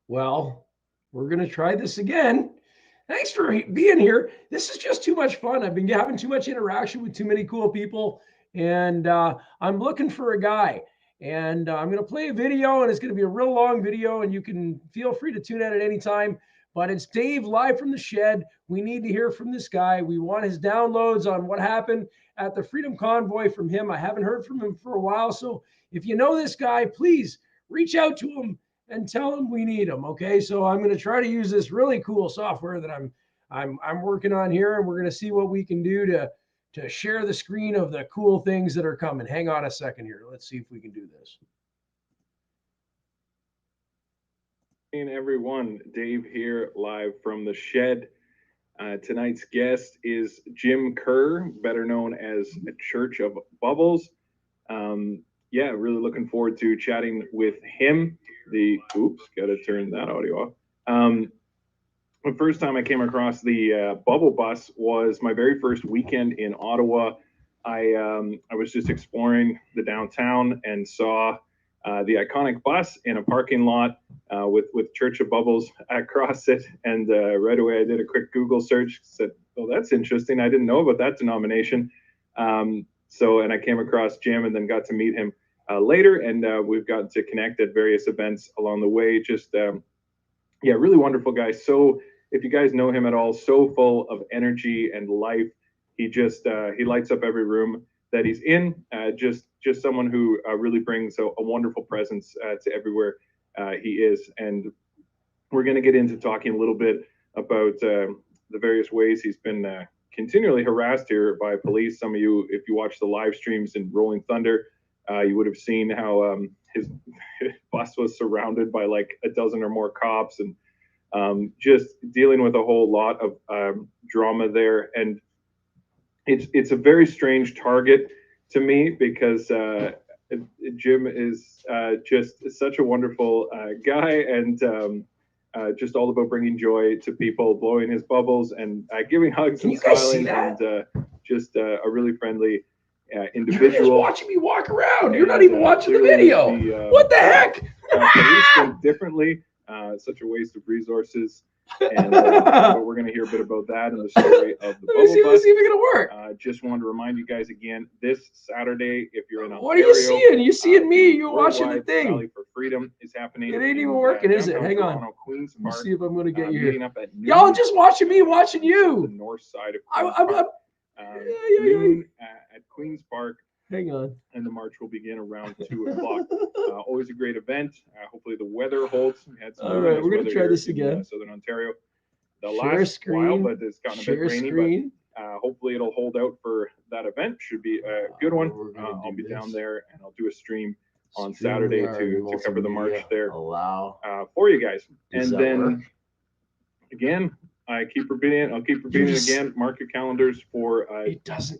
Well, we're going to try this again. Thanks for being here. This is just too much fun. I've been having too much interaction with too many cool people, and I'm looking for a guy. And I'm going to play a video, and it's going to be a real long video, and you can feel free to tune in at any time. But it's Dave live from the shed. We need to hear from this guy. We want his downloads on what happened at the Freedom Convoy from him. I haven't heard from him for a while. So if you know this guy, please reach out to him and tell them we need them. Okay, so I'm going to try to use this really cool software that I'm working on here, and we're going to see what we can do to share the screen of the cool things that are coming. Hang on a second here. Let's see if we can do this. Hey everyone, Dave here live from the shed. Tonight's guest is Jim Kerr, better known as Church of Bubbles. Yeah, really looking forward to chatting with him. Gotta turn that audio off. The first time I came across the Bubble Bus was my very first weekend in Ottawa. I was just exploring the downtown and saw the iconic bus in a parking lot with Church of Bubbles across it. And right away, I did a quick Google search. Said, "Oh, that's interesting. I didn't know about that denomination." And I came across Jim, and then got to meet him later, and we've gotten to connect at various events along the way. Just yeah, really wonderful guy. So if you guys know him at all, so full of energy and life. He lights up every room that he's in. Just someone who really brings a wonderful presence to everywhere he is. And we're going to get into talking a little bit about the various ways he's been continually harassed here by police. Some of you, if you watch the live streams in Rolling Thunder, you would have seen how his bus was surrounded by like a dozen or more cops, and just dealing with a whole lot of drama there. And it's a very strange target to me because Jim is just such a wonderful guy, and just all about bringing joy to people, blowing his bubbles, and giving hugs and smiling, and just a really friendly individual. You're just watching me walk around. You're not even watching the video. What the heck? Police think differently. Such a waste of resources. And but we're going to hear a bit about that and the story of the Bubble Bus. Let's see if it's going to work. Just wanted to remind you guys again, this Saturday, if you're in Ontario, what are you seeing? You seeing me? You're watching the thing. Rally for Freedom is happening. It ain't even working, is it? Hang on. Queens Park. Let's see if I'm going to get you here. Up at Y'all just watching me, watching you. The north side of Queens Park. At Queens Park. Hang on. And the march will begin around 2 o'clock. Always a great event. Hopefully the weather holds. We had some all right, we're going to try this again. Southern Ontario. The share last screen, while, but it's gotten a bit rainy. Screen. But hopefully it'll hold out for that event. Should be a good one. I'll be down there, and I'll do a stream on Saturday to cover the march there for you guys. And then again, I keep repeating it. I'll keep repeating it again. Mark your calendars for it doesn't.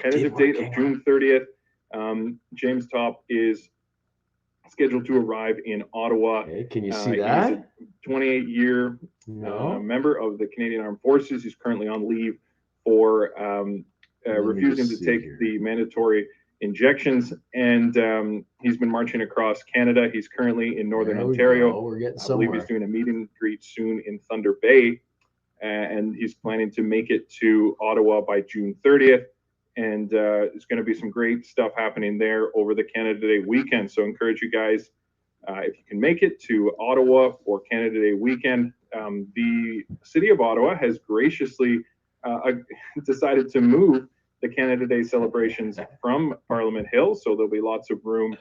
Tentative date of June 30th. James Top is scheduled to arrive in Ottawa. Hey, can you see that? He's a 28-year member of the Canadian Armed Forces. He's currently on leave for refusing to take the mandatory injections, and he's been marching across Canada. He's currently in Northern Ontario. We're getting I believe he's doing a meet and greet soon in Thunder Bay, and he's planning to make it to Ottawa by June 30th. And there's going to be some great stuff happening there over the Canada Day weekend. So encourage you guys, if you can make it to Ottawa for Canada Day weekend. The city of Ottawa has graciously decided to move the Canada Day celebrations from Parliament Hill. So there'll be lots of room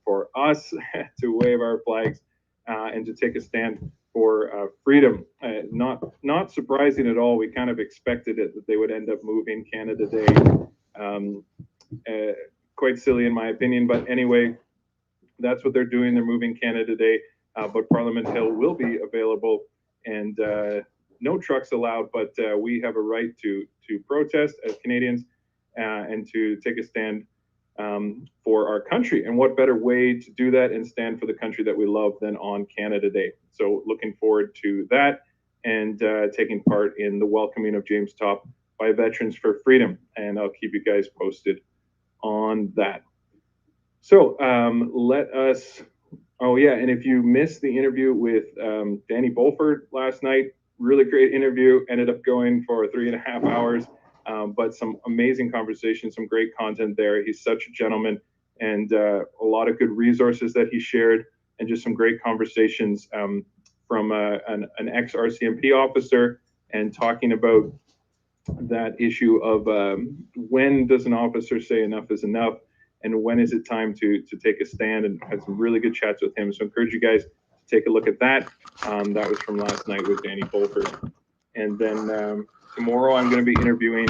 for us to wave our flags and to take a stand for freedom. Not surprising at all. We kind of expected it that they would end up moving Canada Day. Quite silly in my opinion, but anyway, that's what they're doing. They're moving Canada Day, but Parliament Hill will be available, and no trucks allowed. But we have a right to protest as Canadians and to take a stand for our country. And what better way to do that and stand for the country that we love than on Canada Day? So looking forward to that, and taking part in the welcoming of James Top by Veterans for Freedom. And I'll keep you guys posted on that. So let us Oh yeah, and if you missed the interview with Danny Bolford last night, really great interview. Ended up going for 3.5 hours, but some amazing conversation, some great content there. He's such a gentleman, and a lot of good resources that he shared, and just some great conversations from an ex RCMP officer, and talking about that issue of when does an officer say enough is enough, and when is it time to take a stand, and had some really good chats with him. So I encourage you guys to take a look at that. That was from last night with Danny Bolford. And then tomorrow I'm going to be interviewing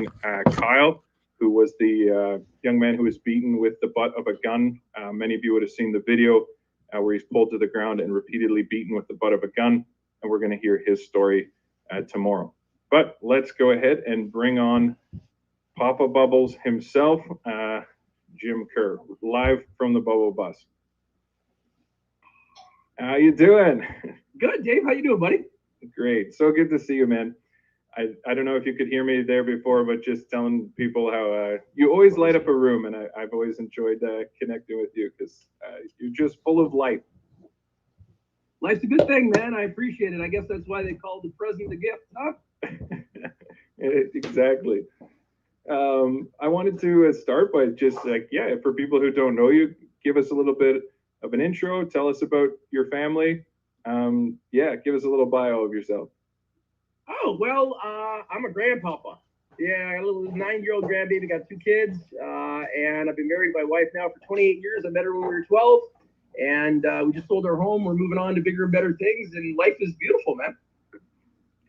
Kyle, who was the young man who was beaten with the butt of a gun. Many of you would have seen the video where he's pulled to the ground and repeatedly beaten with the butt of a gun. And we're going to hear his story tomorrow. But let's go ahead and bring on Papa Bubbles himself, Jim Kerr, live from the Bubble Bus. How you doing? Good, Dave. How you doing, buddy? Great. So good to see you, man. I don't know if you could hear me there before, but just telling people how you always light up a room, and I've always enjoyed connecting with you because you're just full of life. Life's a good thing, man. I appreciate it. I guess that's why they call the present a gift, huh? Exactly. I wanted to start by just for people who don't know you, give us a little bit of an intro. Tell us about your family. Give us a little bio of yourself. Oh, well, I'm a grandpapa. Yeah, I got a little 9-year-old grandbaby, got 2 kids, and I've been married to my wife now for 28 years. I met her when we were 12, and we just sold our home. We're moving on to bigger and better things, and life is beautiful, man.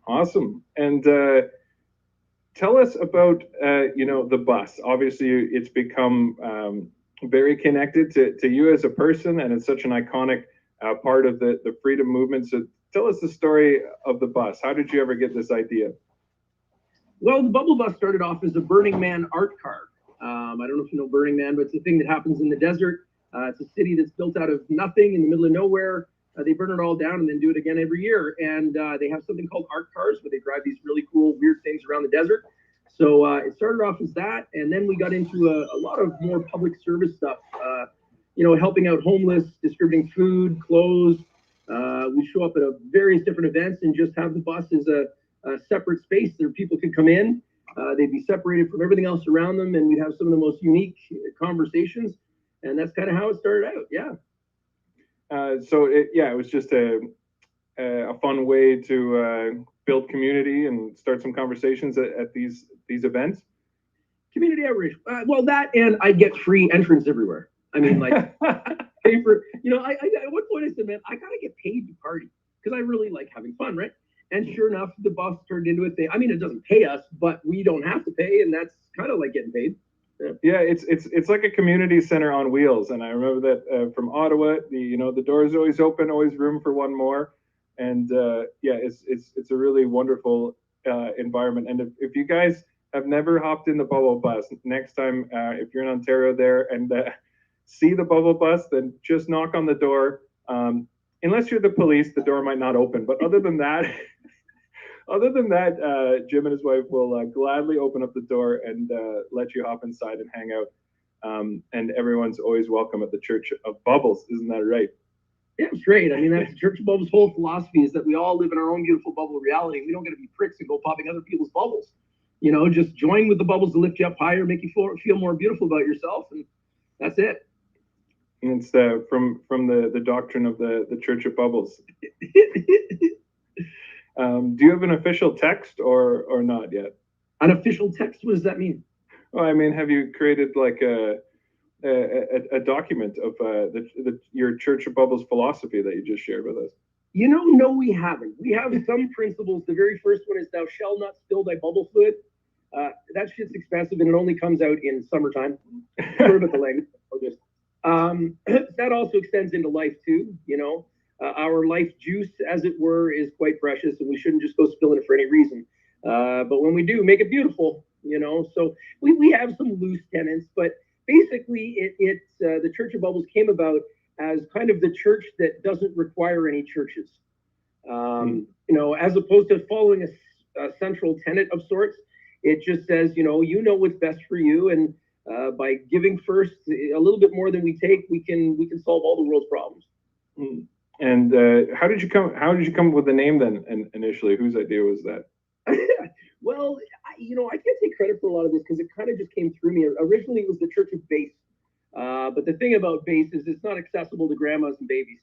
Awesome. And tell us about, the bus. Obviously, it's become very connected to you as a person, and it's such an iconic part of the freedom movement. So tell us the story of the bus. How did you ever get this idea? Well, the Bubble Bus started off as a Burning Man art car. I don't know if you know Burning Man, but it's a thing that happens in the desert. It's a city that's built out of nothing in the middle of nowhere. They burn it all down and then do it again every year. And they have something called art cars where they drive these really cool, weird things around the desert. So it started off as that. And then we got into a lot of more public service stuff, helping out homeless, distributing food, clothes. We show up at various different events and just have the bus as a separate space where people could come in. They'd be separated from everything else around them, and we'd have some of the most unique conversations. And that's kind of how it started out. Yeah. It was just a fun way to build community and start some conversations at these events. Community outreach. Well, that, and I get free entrance everywhere. I mean, like, pay for, I at one point I said, man, I gotta get paid to party because I really like having fun, right? And sure enough, the bus turned into a thing. I mean, it doesn't pay us, but we don't have to pay, and that's kind of like getting paid. Yeah, it's like a community center on wheels, and I remember that from Ottawa. The doors are always open, always room for one more, and it's a really wonderful environment. And if you guys have never hopped in the Bubble Bus, next time if you're in Ontario there and see the Bubble Bus, then just knock on the door. Unless you're the police, the door might not open. But other than that, Jim and his wife will gladly open up the door and let you hop inside and hang out. And everyone's always welcome at the Church of Bubbles. Isn't that right? Yeah, it's great. I mean, that's the Church of Bubbles' whole philosophy is that we all live in our own beautiful bubble reality. We don't get to be pricks and go popping other people's bubbles. Just join with the bubbles to lift you up higher, make you feel more beautiful about yourself, and that's it. And it's from the doctrine of the Church of Bubbles. Do you have an official text or not yet? An official text? What does that mean? Well, I mean, have you created like a document of your Church of Bubbles philosophy that you just shared with us? No, we haven't. We have some principles. The very first one is thou shalt not spill thy bubble fluid. That shit's expensive and it only comes out in summertime. Sorry about the language. That also extends into life too. Our life juice, as it were, is quite precious, and we shouldn't just go spilling it for any reason. But when we do, make it beautiful. So we have some loose tenets, but basically, the Church of Bubbles came about as kind of the church that doesn't require any churches. As opposed to following a central tenet of sorts, it just says, you know what's best for you, and by giving first a little bit more than we take, we can solve all the world's problems. Mm. And how did you come? How did you come up with the name then? And initially, whose idea was that? Well, I can't take credit for a lot of this because it kind of just came through me. Originally, it was the Church of Base, but the thing about Base is it's not accessible to grandmas and babies.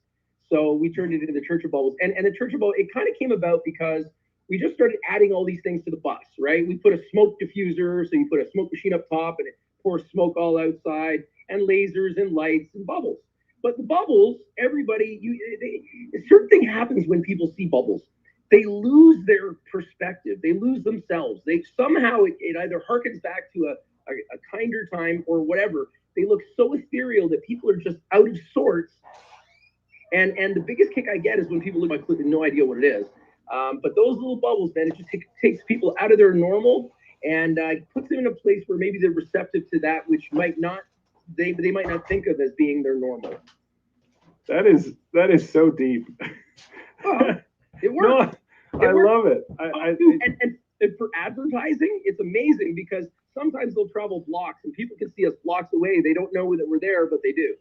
So we turned it into the Church of Bubbles, and the Church of Bubbles. It kind of came about because we just started adding all these things to the bus, right? We put a smoke diffuser, so you put a smoke machine up top, and it pours smoke all outside, and lasers and lights and bubbles. But the bubbles, everybody, a certain thing happens when people see bubbles. They lose their perspective. They lose themselves. They somehow it either harkens back to a kinder time or whatever. They look so ethereal that people are just out of sorts. And the biggest kick I get is when people look at my clip and no idea what it is. But those little bubbles, man, it just takes people out of their normal and puts them in a place where maybe they're receptive to that which might not they might not think of as being their normal. That is so deep. Well, it works. No, I love it. And for advertising, it's amazing because sometimes they'll travel blocks and people can see us blocks away. They don't know that we're there, but they do.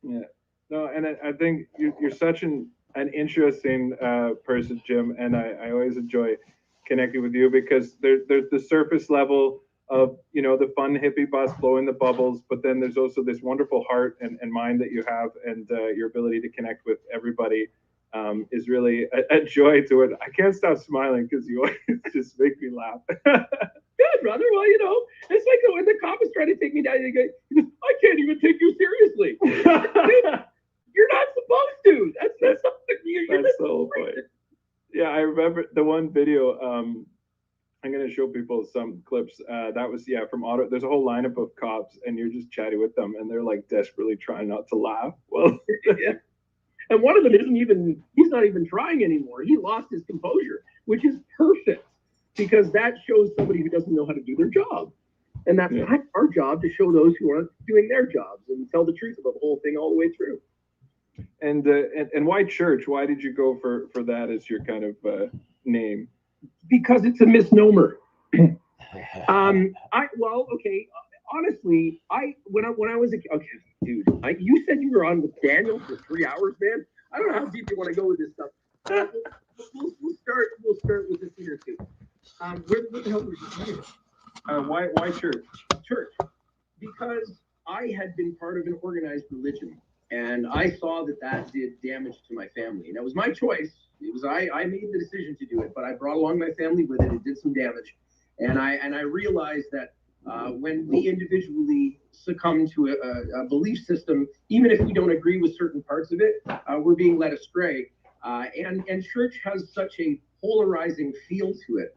Yeah. No, and I think you're such an interesting person, Jim, and I always enjoy connecting with you because there's the surface level of the fun hippie bus blowing the bubbles, but then there's also this wonderful heart and mind that you have, and your ability to connect with everybody is really a joy to it. I can't stop smiling because you always just make me laugh. Good, brother. Well, it's like when the cop is trying to take me down, he goes, I can't even take you seriously. You're not supposed to. That's the whole point. Yeah, I remember the one video. I'm going to show people some clips. That was from Ottawa. There's a whole lineup of cops, and you're just chatting with them, and they're like desperately trying not to laugh. Well, yeah. And one of them he's not even trying anymore. He lost his composure, which is perfect because that shows somebody who doesn't know how to do their job. And that's our job, to show those who aren't doing their jobs and tell the truth about the whole thing all the way through. And why church? Why did you go for that as your kind of name? Because it's a misnomer. Honestly, when I was dude, you said you were on with Daniel for 3 hours, man. I don't know how deep you want to go with this stuff. We'll start with this here too. What the hell were you talking about? Why church? Church, because I had been part of an organized religion, and I saw that did damage to my family, and it was my choice. It was I made the decision to do it, but I brought along my family with it. It did some damage, and I realized that when we individually succumb to a belief system, even if we don't agree with certain parts of it, we're being led astray. And church has such a polarizing feel to it.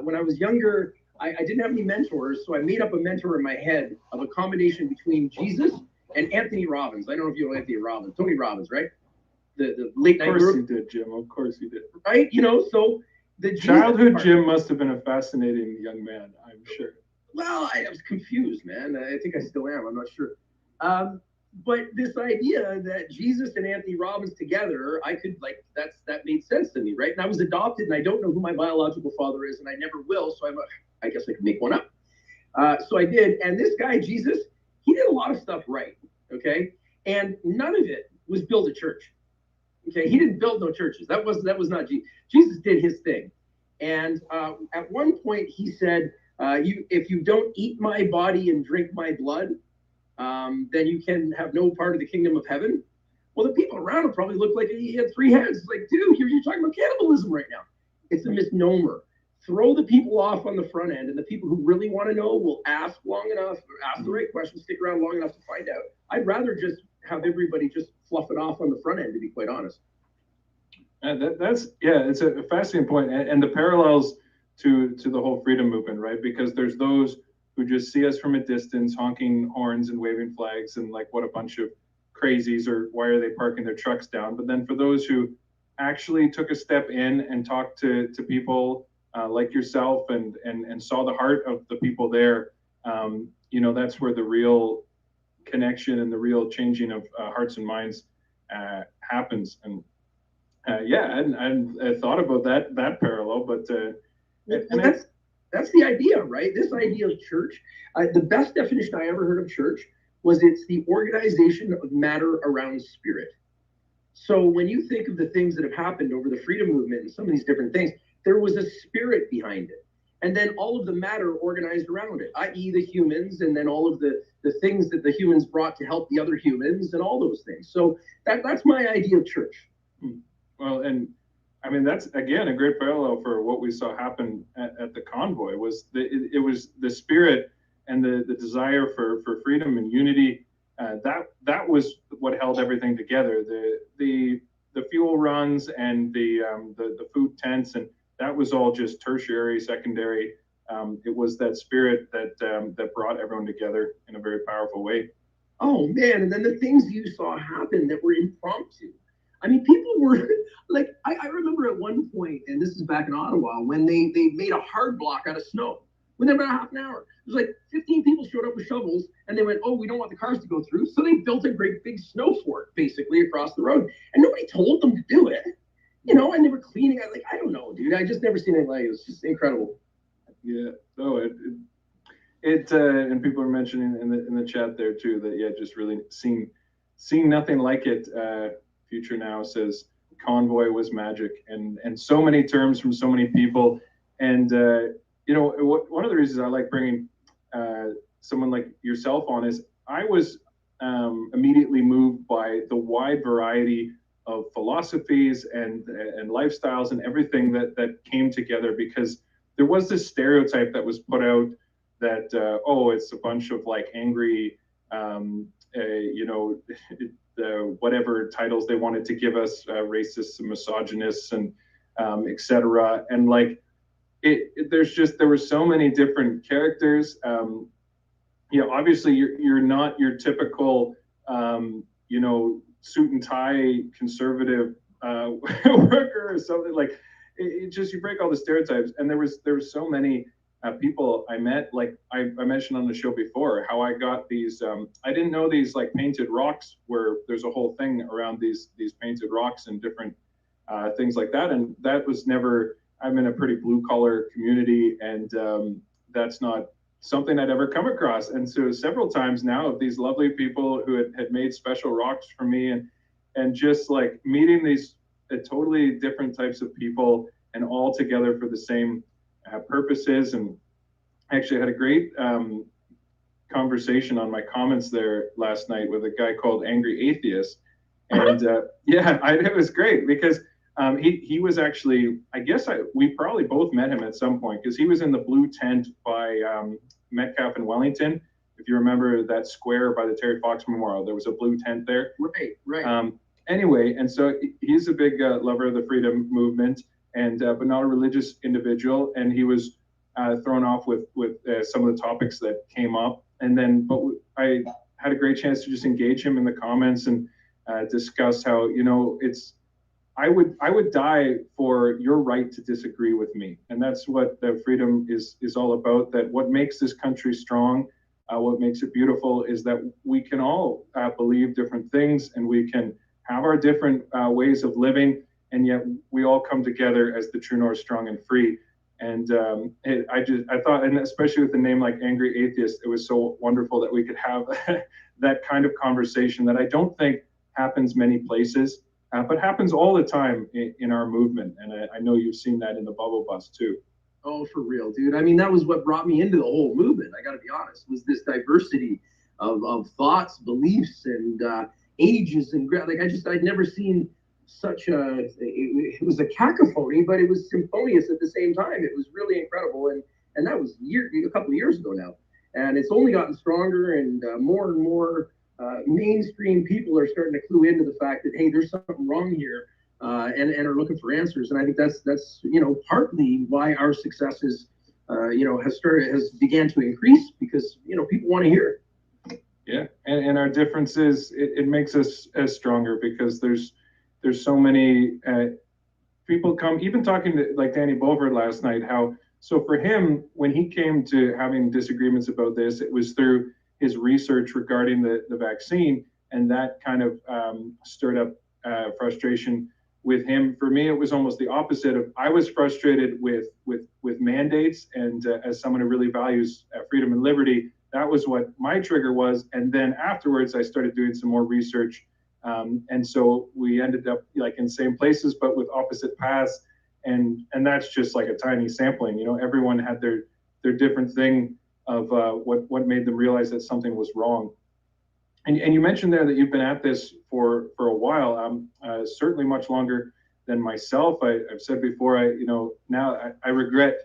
When I was younger, I didn't have any mentors, so I made up a mentor in my head of a combination between Jesus and Anthony Robbins. I don't know if you know Anthony Robbins, Tony Robbins, right? The late night. Of course you did, Jim. Of course you did. Right? So the childhood Jim must have been a fascinating young man, I'm sure. Well, I was confused, man. I think I still am. I'm not sure. But this idea that Jesus and Anthony Robbins together, I could that made sense to me, right? And I was adopted, and I don't know who my biological father is, and I never will. So I guess I could make one up. So I did, and this guy Jesus, he did a lot of stuff right, okay, and none of it was build a church. Okay, he didn't build no churches. That was not Jesus. Jesus did his thing, and at one point he said, if you don't eat my body and drink my blood, then you can have no part of the kingdom of heaven. Well, the people around him probably looked like he had 3 heads. It's like, dude, you're talking about cannibalism right now. It's a misnomer. Throw the people off on the front end, and the people who really want to know will ask long enough, ask the right questions, stick around long enough to find out. I'd rather just have everybody just fluff it off on the front end, to be quite honest. It's a fascinating point, and the parallels to the whole freedom movement, right? Because there's those who just see us from a distance, honking horns and waving flags, and like, what a bunch of crazies, or why are they parking their trucks down? But then for those who actually took a step in and talked to people like yourself and saw the heart of the people there, that's where the real connection and the real changing of hearts and minds happens. And I thought about that parallel, but that's the idea, right? This idea of church, the best definition I ever heard of church was it's the organization of matter around spirit. So when you think of the things that have happened over the freedom movement and some of these different things, there was a spirit behind it. And then all of the matter organized around it, i.e. the humans, and then all of the things that the humans brought to help the other humans and all those things. So that's my idea of church. Well, and I mean, that's again a great parallel for what we saw happen at the convoy. Was it was the spirit and the desire for freedom and unity. That was what held everything together. The fuel runs and the food tents, and that was all just tertiary, secondary. It was that spirit that brought everyone together in a very powerful way. Oh man, and then the things you saw happen that were impromptu. I mean, people were like, I remember at one point, and this is back in Ottawa, when they made a hard block out of snow within about half an hour. It was like 15 people showed up with shovels, and they went, oh, we don't want the cars to go through. So they built a great big snow fort basically across the road, and nobody told them to do it. You know, and they were cleaning. I don't know, dude. I just never seen anything like it. It was just incredible. Yeah. No, and people are mentioning in the chat there too that yeah, just really seeing nothing like it. Future Now says convoy was magic, and so many terms from so many people, and you know one of the reasons I like bringing someone like yourself on is I was immediately moved by the wide variety of philosophies and lifestyles and everything that came together, because there was this stereotype that was put out that oh, it's a bunch of like angry you know whatever titles they wanted to give us, racists and misogynists and etc. And like there were so many different characters. You know, obviously you're not your typical you know, suit and tie conservative worker or something. Like it just, you break all the stereotypes. And there was so many people I met, like I mentioned on the show before, how I got these. I didn't know these like painted rocks, where there's a whole thing around these painted rocks and different things like that. And that was never. I'm in a pretty blue collar community, and that's not something I'd ever come across. And so several times now, of these lovely people who had made special rocks for me, and just like meeting these totally different types of people, and all together for the same purposes. And actually had a great conversation on my comments there last night with a guy called Angry Atheist. And yeah, it was great because he was actually, I guess we probably both met him at some point, because he was in the blue tent by Metcalfe and Wellington. If you remember that square by the Terry Fox Memorial, there was a blue tent there. Right. Anyway, and so he's a big lover of the freedom movement, and but not a religious individual. And he was thrown off with some of the topics that came up. And then, but I had a great chance to just engage him in the comments and discuss how, you know, I would die for your right to disagree with me. And that's what the freedom is all about. That what makes this country strong, what makes it beautiful, is that we can all believe different things, and we can have our different ways of living, and yet we all come together as the true north, strong and free. And I thought, and especially with a name like Angry Atheist, it was so wonderful that we could have that kind of conversation that I don't think happens many places. But happens all the time in our movement. And I know you've seen that in the bubble bus too. Oh, for real, dude. I mean, that was what brought me into the whole movement. I got to be honest, was this diversity of thoughts, beliefs, and ages. And like, I'd never seen such it was a cacophony, but it was symphonious at the same time. It was really incredible. And that was a couple of years ago now. And it's only gotten stronger, and more mainstream people are starting to clue into the fact that, hey, there's something wrong here, and are looking for answers. And I think that's you know, partly why our success is you know, has began to increase, because, you know, people want to hear it. Yeah, and our differences, it makes us as stronger, because there's so many people come, even talking to like Danny Bulver last night, how, so for him, when he came to having disagreements about this, it was through his research regarding the vaccine, and that kind of stirred up frustration with him. For me, it was almost the opposite. Of I was frustrated with mandates, and as someone who really values freedom and liberty, that was what my trigger was. And then afterwards, I started doing some more research And so we ended up like in same places, but with opposite paths. And that's just like a tiny sampling. You know, everyone had their different thing of what made them realize that something was wrong. And you mentioned there that you've been at this for a while, certainly much longer than myself. I've said before, now I regret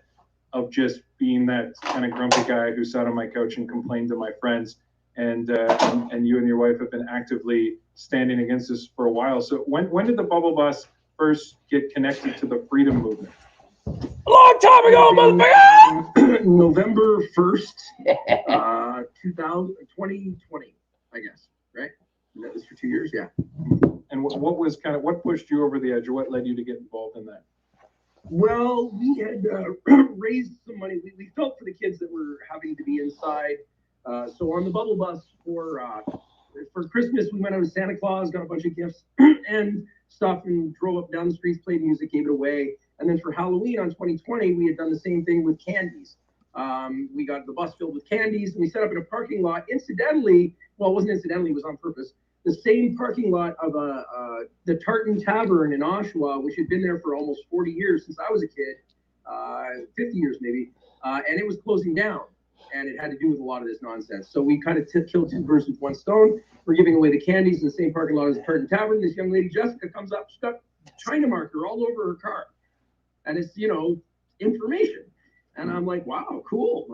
of just being that kind of grumpy guy who sat on my couch and complained to my friends. And you and your wife have been actively standing against this for a while. So when did the bubble bus first get connected to the freedom movement? A long time ago, motherfucker! November 1st, 2020, I guess, right? That was for 2 years, yeah. And what pushed you over the edge, or what led you to get involved in that? Well, we had raised some money. We felt for the kids that were having to be inside. So on the bubble bus for Christmas, we went out to Santa Claus, got a bunch of gifts and stuff, and drove up down the streets, played music, gave it away. And then for Halloween on 2020, we had done the same thing with candies. We got the bus filled with candies, and we set up in a parking lot. Incidentally, well, it wasn't incidentally, it was on purpose. The same parking lot of the Tartan Tavern in Oshawa, which had been there for almost 40 years since I was a kid, 50 years maybe, and it was closing down. And it had to do with a lot of this nonsense. So we kind of killed two birds with one stone. We're giving away the candies in the same parking lot as the Tartan Tavern. This young lady, Jessica, comes up, she's got China marker all over her car. And it's, information. And I'm like, wow, cool.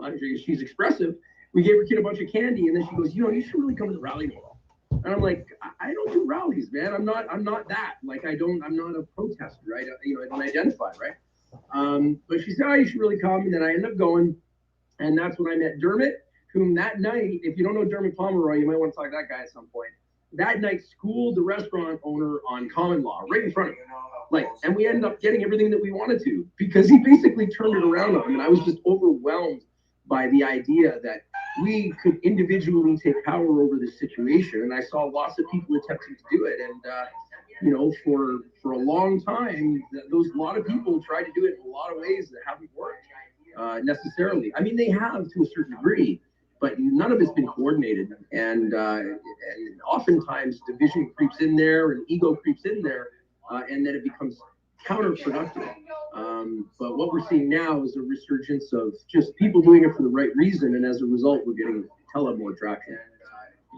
She's expressive. We gave her kid a bunch of candy, and then she goes, you should really come to the rally tomorrow. And I'm like, I don't do rallies, man. I'm not that. Like, I'm not a protester, right? I don't identify, right? But she said, you should really come. And then I ended up going. And that's when I met Dermot, whom that night, if you don't know Dermot Pomeroy, you might want to talk to that guy at some point. That night schooled the restaurant owner on common law right in front of me. And we ended up getting everything that we wanted to, because he basically turned it around on him. And I was just overwhelmed by the idea that we could individually take power over this situation. And I saw lots of people attempting to do it. And, for a long time, a lot of people tried to do it in a lot of ways that haven't worked. Necessarily. I mean, they have to a certain degree, but none of it's been coordinated. And oftentimes division creeps in there and ego creeps in there, and then it becomes counterproductive. But what we're seeing now is a resurgence of just people doing it for the right reason. And as a result, we're getting a hell of more traction.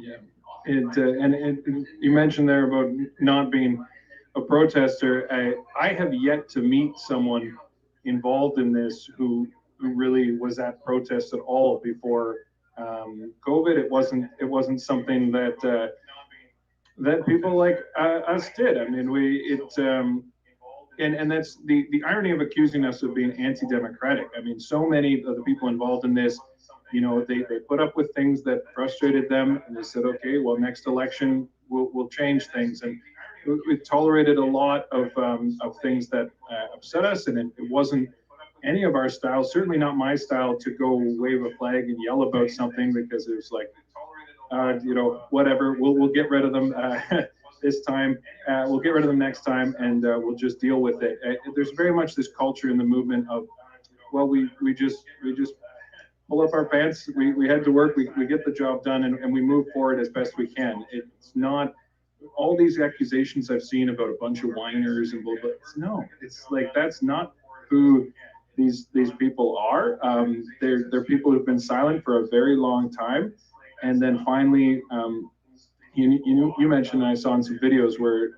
Yeah. And you mentioned there about not being a protester. I have yet to meet someone involved in this who really was at protest at all before COVID. It wasn't something that people like us did. I mean, and that's the irony of accusing us of being anti-democratic. I mean, so many of the people involved in this, they put up with things that frustrated them, and they said, okay, well, next election we'll change things. And we tolerated a lot of things that upset us, and it wasn't any of our style, certainly not my style, to go wave a flag and yell about something, because it was like, whatever, we'll get rid of them this time, we'll get rid of them next time, and we'll just deal with it. There's very much this culture in the movement of, well, we just pull up our pants, we head to work, we get the job done, and we move forward as best we can. It's not all these accusations I've seen about a bunch of whiners and blah, blah. No, it's like, that's not who these people are. They're people who've been silent for a very long time, and then finally, you mentioned, and I saw in some videos where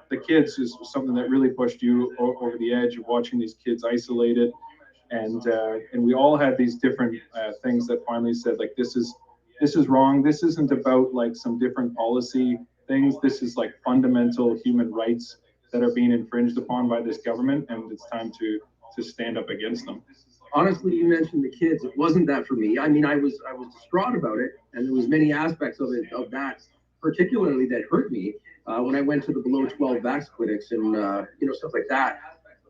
the kids is something that really pushed you over the edge of watching these kids isolated, and we all had these different things that finally said, like, this is wrong. This isn't about like some different policy things. This is like fundamental human rights that are being infringed upon by this government, and it's time to stand up against them. Honestly, you mentioned the kids. It wasn't that for me. I mean, I was distraught about it, and there was many aspects of that particularly that hurt me when I went to the below 12 vax clinics and stuff like that.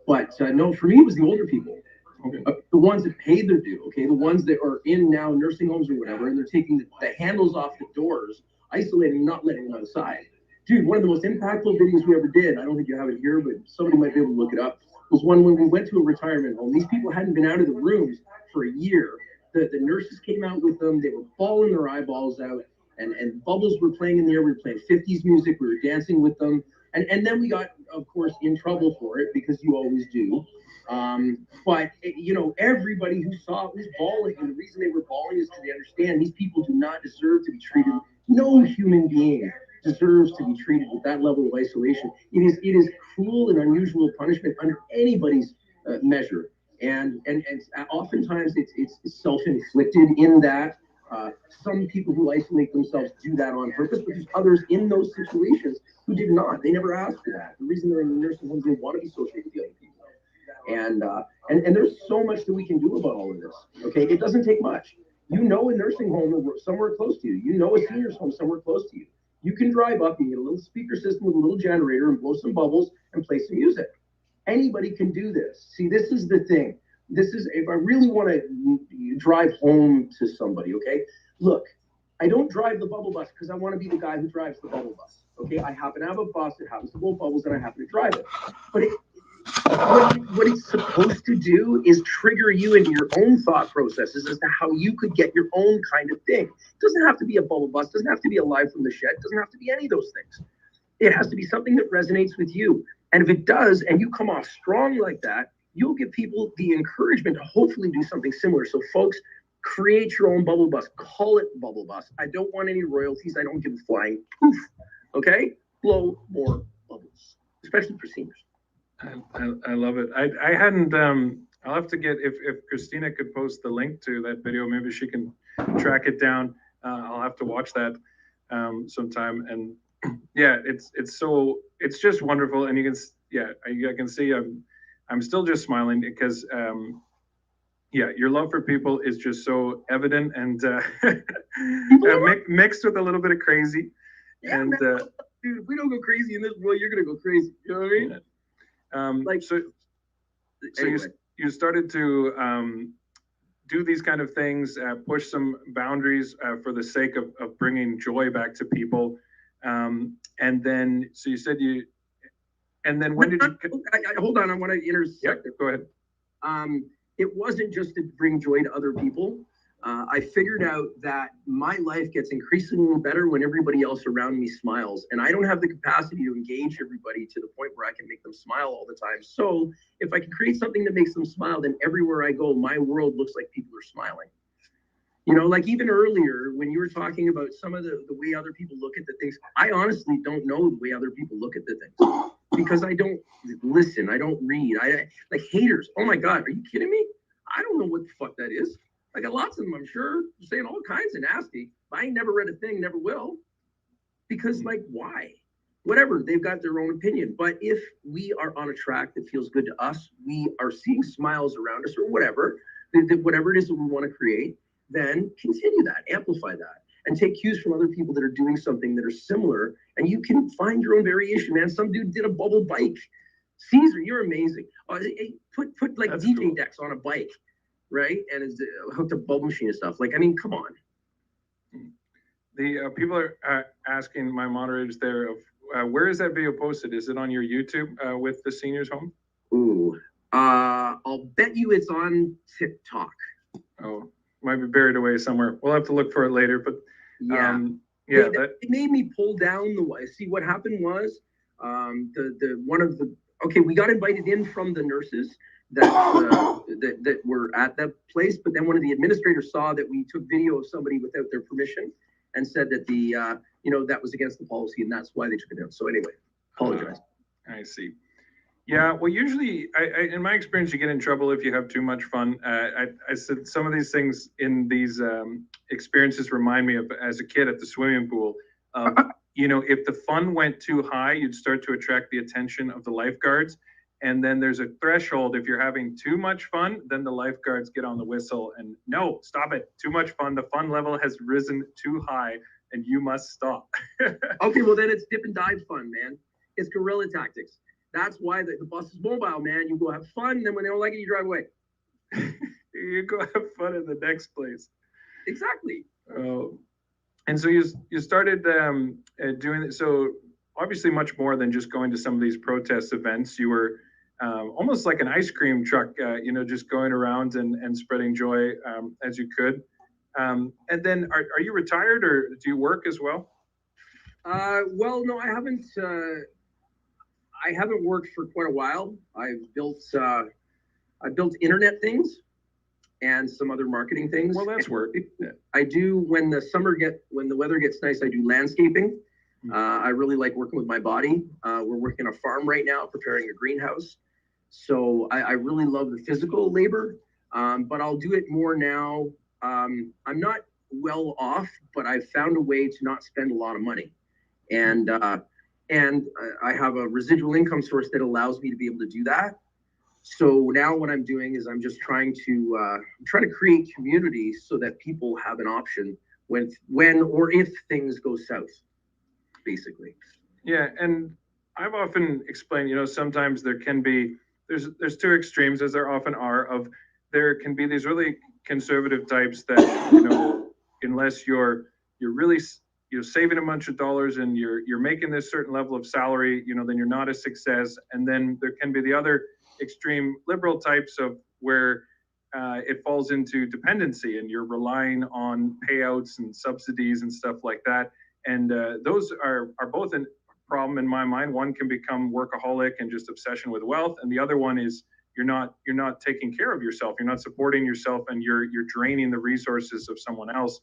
But no, for me, it was the older people. Okay. The ones that paid their due, okay, the ones that are in now nursing homes or whatever, and they're taking the handles off the doors, isolating, not letting them outside. Dude, one of the most impactful videos we ever did, I don't think you have it here, but somebody might be able to look it up, was one when we went to a retirement home. These people hadn't been out of the rooms for a year. The nurses came out with them. They were bawling their eyeballs out. And bubbles were playing in there. We were playing 50s music. We were dancing with them. And then we got, of course, in trouble for it, because you always do. But you know, everybody who saw it was bawling, and the reason they were bawling is because they understand these people do not deserve to be treated. No human being deserves to be treated with that level of isolation. It is cruel and unusual punishment under anybody's measure, and oftentimes it's self-inflicted in that. Some people who isolate themselves do that on purpose, but there's others in those situations who did not. They never asked for that. The reason they're in the nursing homes, they want to be associated with the other people. And there's so much that we can do about all of this. Okay, it doesn't take much. You know, a nursing home somewhere close to you. You know, a senior's home somewhere close to you. You can drive up and get a little speaker system with a little generator and blow some bubbles and play some music. Anybody can do this. See, this is the thing. This is, if I really want to drive home to somebody, okay? Look, I don't drive the bubble bus because I want to be the guy who drives the bubble bus. Okay, I happen to have a bus that happens to blow bubbles, and I happen to drive it. But what it's supposed to do is trigger you into your own thought processes as to how you could get your own kind of thing. It doesn't have to be a bubble bus, doesn't have to be a live from the shed, doesn't have to be any of those things. It has to be something that resonates with you. And if it does, and you come off strong like that, you'll give people the encouragement to hopefully do something similar. So folks, create your own bubble bus. Call it bubble bus. I don't want any royalties. I don't give a flying poof. Okay? Blow more bubbles, especially for seniors. I love it. I hadn't. I'll have to get, if Christina could post the link to that video, maybe she can track it down. I'll have to watch that sometime. And yeah, it's just wonderful. And you can, yeah, I can see I'm still just smiling because yeah, your love for people is just so evident and mixed with a little bit of crazy. Yeah, and man, dude, if we don't go crazy in this world, you're gonna go crazy. You know what I mean? Like, so anyway. you started to do these kind of things, push some boundaries for the sake of bringing joy back to people, and then so you said you, and then when did you? Hold on, I want to intersect. Yep, go ahead. It wasn't just to bring joy to other people. I figured out that my life gets increasingly better when everybody else around me smiles. And I don't have the capacity to engage everybody to the point where I can make them smile all the time. So if I can create something that makes them smile, then everywhere I go, my world looks like people are smiling. You know, like even earlier when you were talking about some of the way other people look at the things, I honestly don't know the way other people look at the things because I don't listen. I don't read. I like haters. Oh my God, are you kidding me? I don't know what the fuck that is. I got lots of them, I'm sure, saying all kinds of nasty. I ain't never read a thing, never will. Because, like, why? Whatever, they've got their own opinion. But if we are on a track that feels good to us, we are seeing smiles around us or whatever, whatever it is that we want to create, then continue that, amplify that, and take cues from other people that are doing something that are similar. And you can find your own variation, man. Some dude did a bubble bike. Caesar, you're amazing. Put like That's DJ cool. decks on a bike. Right, and it's hooked up bubble machine and stuff. Like, I mean, come on. The people are asking my moderators there of where is that video posted? Is it on your YouTube with the seniors home? Ooh, I'll bet you it's on TikTok. Oh, might be buried away somewhere. We'll have to look for it later. But Yeah, yeah, it made me pull down the. See, what happened was okay, we got invited in from the nurses that were at that place, but then one of the administrators saw that we took video of somebody without their permission and said that that was against the policy, and that's why they took it down. So anyway, apologize. I see. Yeah, well, usually, in my experience, you get in trouble if you have too much fun. I said some of these things in these experiences remind me of as a kid at the swimming pool. If the fun went too high, you'd start to attract the attention of the lifeguards. And then there's a threshold. If you're having too much fun, then the lifeguards get on the whistle and no, stop it. Too much fun. The fun level has risen too high and you must stop. Okay, well then it's dip and dive fun, man. It's guerrilla tactics. That's why the bus is mobile, man. You go have fun, and then when they don't like it, you drive away. You go have fun in the next place. Exactly. And so you started doing it. So obviously much more than just going to some of these protest events. You were almost like an ice cream truck, just going around and spreading joy as you could. And then are you retired or do you work as well? Well, no, I haven't. I haven't worked for quite a while. I've built internet things and some other marketing things. Well, that's work. I do when the weather gets nice. I do landscaping. I really like working with my body. We're working on a farm right now, preparing a greenhouse. So I really love the physical labor, but I'll do it more now. I'm not well off, but I've found a way to not spend a lot of money, and I have a residual income source that allows me to be able to do that. So now what I'm doing is I'm just trying to create community so that people have an option when or if things go south, basically. Yeah, and I've often explained, sometimes there can be there's two extremes, as there often are, of there can be these really conservative types that, unless you're really saving a bunch of dollars and you're making this certain level of salary, then you're not a success. And then there can be the other extreme liberal types of where it falls into dependency and you're relying on payouts and subsidies and stuff like that. And those are both a problem in my mind. One can become workaholic and just obsession with wealth, and the other one is you're not taking care of yourself. You're not supporting yourself, and you're draining the resources of someone else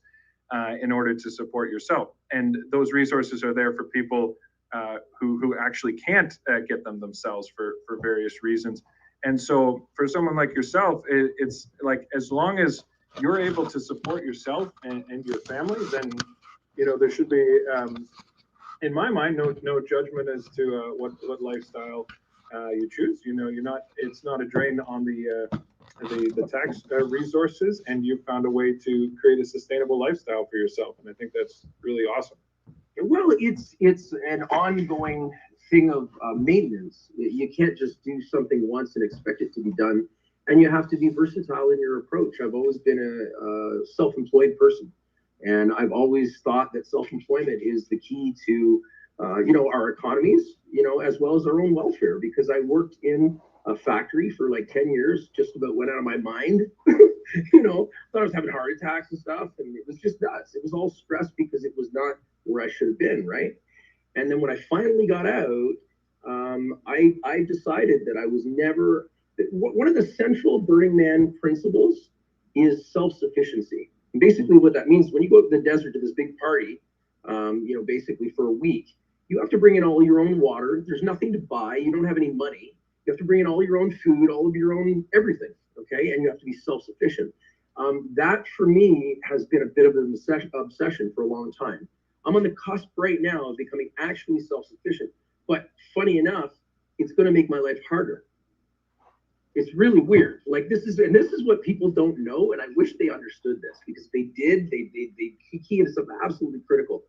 in order to support yourself. And those resources are there for people who actually can't get them themselves for various reasons. And so for someone like yourself, it's like, as long as you're able to support yourself and your family, then there should be, in my mind, no judgment as to what lifestyle you choose. It's not a drain on the tax resources, and you've found a way to create a sustainable lifestyle for yourself. And I think that's really awesome. Well, it's an ongoing thing of maintenance. You can't just do something once and expect it to be done, and you have to be versatile in your approach. I've always been a self-employed person, and I've always thought that self-employment is the key to our economies, as well as our own welfare. Because I worked in a factory for like 10 years, just about went out of my mind. Thought I was having heart attacks and stuff, and it was just nuts. It was all stress because it was not where I should have been, right? And then when I finally got out, I decided that I was never. One of the central Burning Man principles is self-sufficiency. And basically, what that means, when you go to the desert to this big party, basically for a week, you have to bring in all your own water. There's nothing to buy. You don't have any money. You have to bring in all your own food, all of your own everything. Okay, and you have to be self-sufficient. That for me has been a bit of an obsession for a long time. I'm on the cusp right now of becoming actually self-sufficient. But funny enough, it's going to make my life harder. It's really weird. Like this is what people don't know, and I wish they understood this, because if they did, they key into something absolutely critical.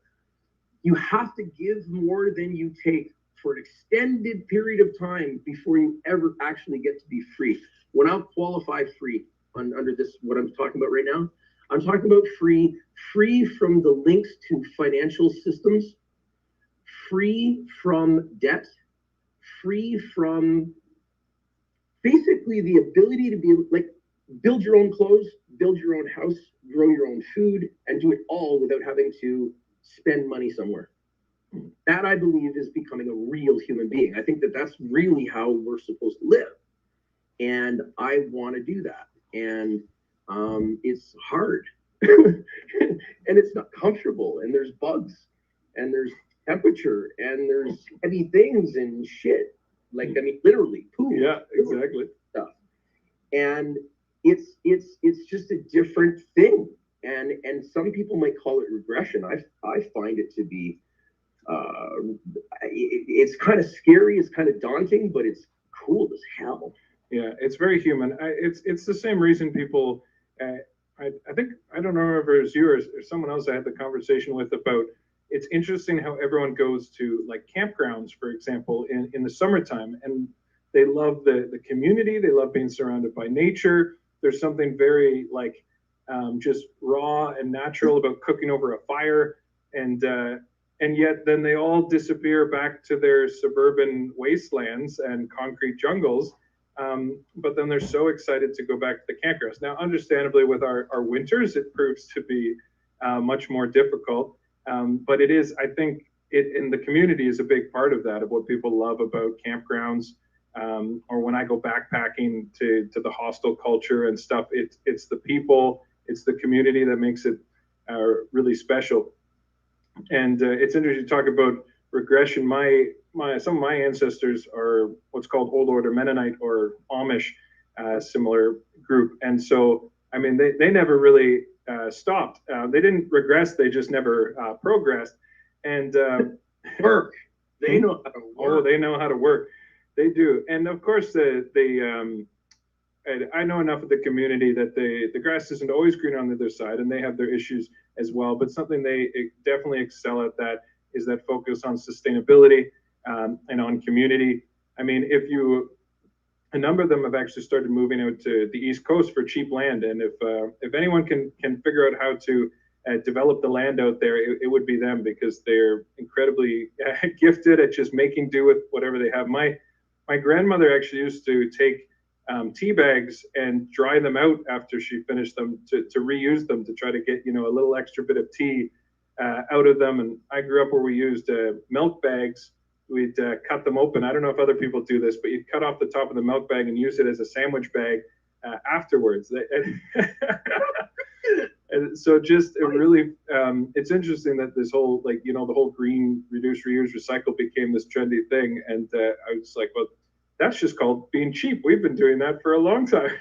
You have to give more than you take for an extended period of time before you ever actually get to be free. When I qualify free under this, what I'm talking about right now, I'm talking about free from the links to financial systems, free from debt, free from basically the ability to be like build your own clothes, build your own house, grow your own food, and do it all without having to spend money somewhere. That, I believe, is becoming a real human being. I think that that's really how we're supposed to live. And I want to do that. And it's hard. And it's not comfortable. And there's bugs. And there's temperature. And there's heavy things and shit. Like, I mean, literally, poo. Yeah, exactly. Stuff. And it's just a different thing. And some people might call it regression. I find it to be it's kind of scary, it's kind of daunting, but it's cool as hell. Yeah, it's very human. It's the same reason people. I think, I don't know if it was you or someone else I had the conversation with about. It's interesting how everyone goes to like campgrounds, for example, in the summertime, and they love the community. They love being surrounded by nature. There's something very like just raw and natural about cooking over a fire, and yet then they all disappear back to their suburban wastelands and concrete jungles But then they're so excited to go back to the campgrounds. Now, understandably, with our winters, it proves to be much more difficult. But it is, I think, it in the community is a big part of that, of what people love about campgrounds. Or when I go backpacking to the hostel culture and stuff, it's the people, it's the community that makes it really special. And it's interesting to talk about regression. Some of my ancestors are what's called Old Order Mennonite or Amish, similar group, and so I mean they never really stopped. They didn't regress; they just never progressed. And Work. They know how to work. oh, they know how to work. They do, and of course I know enough of the community that the grass isn't always green on the other side, and they have their issues as well. But something they definitely excel at that is that focus on sustainability and on community. I mean, a number of them have actually started moving out to the East Coast for cheap land, and if anyone can figure out how to develop the land out there, it would be them, because they're incredibly gifted at just making do with whatever they have. My grandmother actually used to take tea bags and dry them out after she finished them to reuse them, to try to get a little extra bit of tea out of them. And I grew up where we used milk bags. We'd cut them open. I don't know if other people do this, but you'd cut off the top of the milk bag and use it as a sandwich bag afterwards. And so just it really, it's interesting that this whole, like, the whole green, reduce, reuse, recycle became this trendy thing. And I was like, well, that's just called being cheap. We've been doing that for a long time.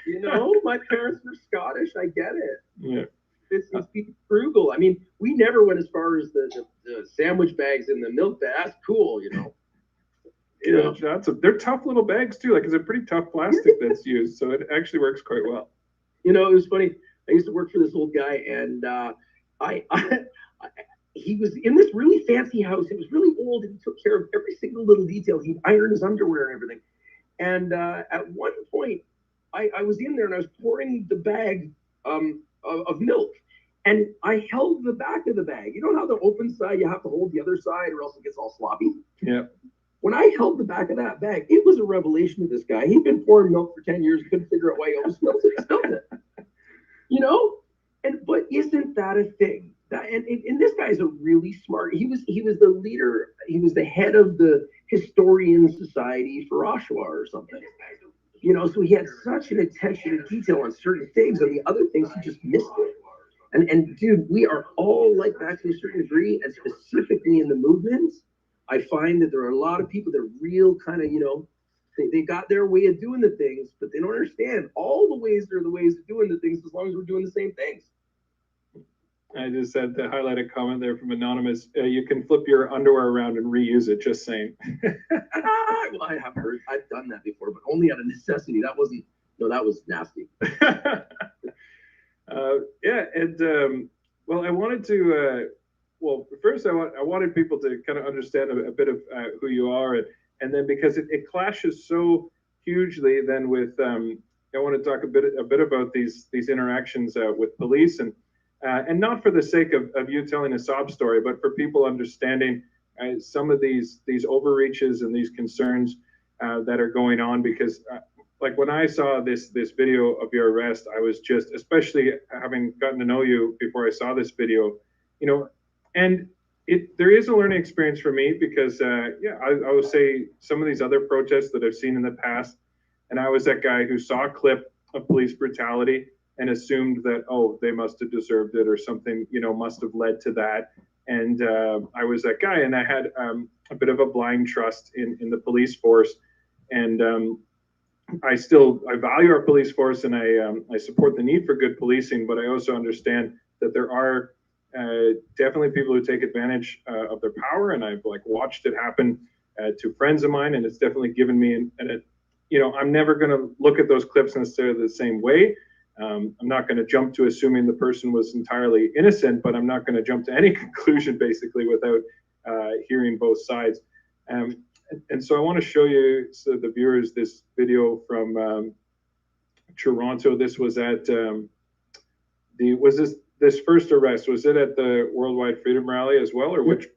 My parents were Scottish. I get it. Yeah. It's being frugal. I mean, we never went as far as the sandwich bags and the milk bag. That's cool, They're tough little bags too. Like, it's a pretty tough plastic that's used, so it actually works quite well. It was funny. I used to work for this old guy, and he was in this really fancy house. It was really old, and he took care of every single little detail. He'd iron his underwear and everything. And at one point, I was in there and I was pouring the bag of milk, and I held the back of the bag. You know how the open side, you have to hold the other side or else it gets all sloppy? Yeah. When I held the back of that bag, it was a revelation to this guy. He'd been pouring milk for 10 years, couldn't figure out why he always spilled it. He spilled it. But isn't that a thing? And this guy's a really smart. He was the leader. He was the head of the Historian Society for Oshawa or something. So he had such an attention to detail on certain things, and the other things he just missed it. And dude, we are all like that to a certain degree, and specifically in the movements, I find that there are a lot of people that are real kind of, they got their way of doing the things, but they don't understand all the ways are the ways of doing the things, as long as we're doing the same things. I just had to highlight a comment there from Anonymous. You can flip your underwear around and reuse it, just saying. Well, I've done that before, but only out of necessity. That was nasty. Yeah, and well, I wanted to, first I wanted people to kind of understand a bit of who you are, and then because it clashes so hugely then with, I want to talk a bit about these interactions with police, and not for the sake of you telling a sob story, but for people understanding some of these overreaches and these concerns that are going on. Because like when I saw this video of your arrest, I was just, especially having gotten to know you before I saw this video, and there is a learning experience for me, because I will say some of these other protests that I've seen in the past, and I was that guy who saw a clip of police brutality and assumed that, oh, they must have deserved it, or something, must have led to that. And I was that guy, and I had a bit of a blind trust in the police force. And I value our police force, and I support the need for good policing, but I also understand that there are definitely people who take advantage of their power, and I've watched it happen to friends of mine, and it's definitely given me I'm never going to look at those clips necessarily the same way. I'm not going to jump to assuming the person was entirely innocent, but I'm not going to jump to any conclusion basically without hearing both sides. And so I want to show you, so the viewers, this video from Toronto. This was at this first arrest, was it at the Worldwide Freedom Rally as well, or which?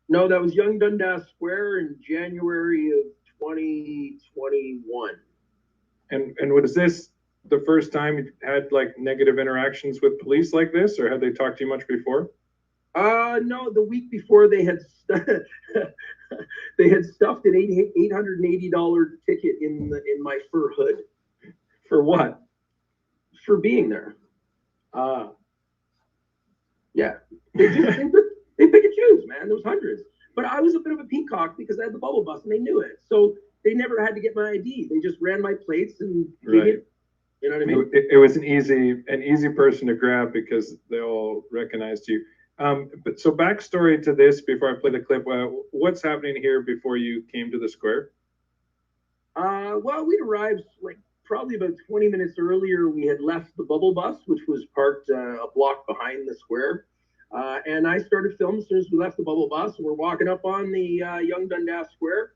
No, that was Young Dundas Square in January of 2021. And was this the first time you had like negative interactions with police like this, or had they talked to you much before? No, the week before they had they had stuffed an $880 ticket in my fur hood. For what? For being there. Yeah. They pick and choose, man. There was hundreds. But I was a bit of a peacock because I had the bubble bus and they knew it. So they never had to get my ID. They just ran my plates and Right. You know what I mean? It was an easy person to grab because they all recognized you. But so backstory to this before I play the clip. What's happening here before you came to the square? Well, we'd arrived like probably about 20 minutes earlier. We had left the bubble bus, which was parked a block behind the square. And I started filming as soon as we left the bubble bus. We're walking up on the Young Dundas Square.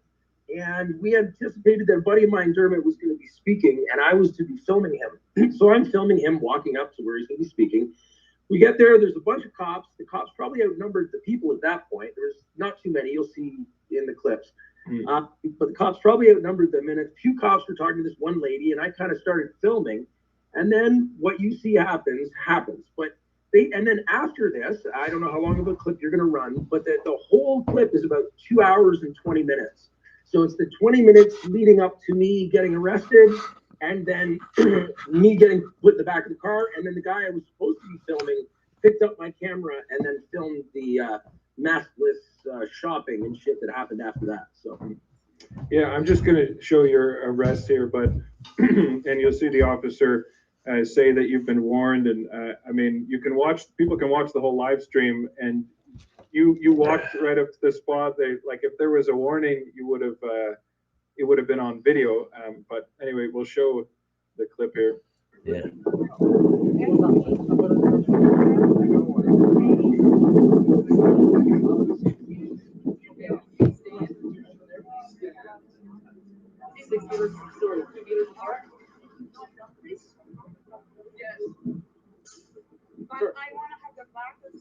And we anticipated that a buddy of mine, Dermot, was going to be speaking, and I was to be filming him. So I'm filming him walking up to where he's going to be speaking. We get there, there's a bunch of cops. The cops probably outnumbered the people at that point. There's not too many, you'll see in the clips. But the cops probably outnumbered them, and a few cops were talking to this one lady, and I kind of started filming. And then what you see happens. But and then after this, I don't know how long of a clip you're going to run, but the whole clip is about 2 hours and 20 minutes. So it's the 20 minutes leading up to me getting arrested, and then me getting put in the back of the car, and then the guy I was supposed to be filming picked up my camera and then filmed the maskless shopping and shit that happened after that. So yeah, I'm just going to show your arrest here, but and you'll see the officer say that you've been warned, and I mean, people can watch the whole live stream, and you walked right up to the spot. Like if there was a warning, you would have it would have been on video. But anyway, we'll show the clip here. Yeah.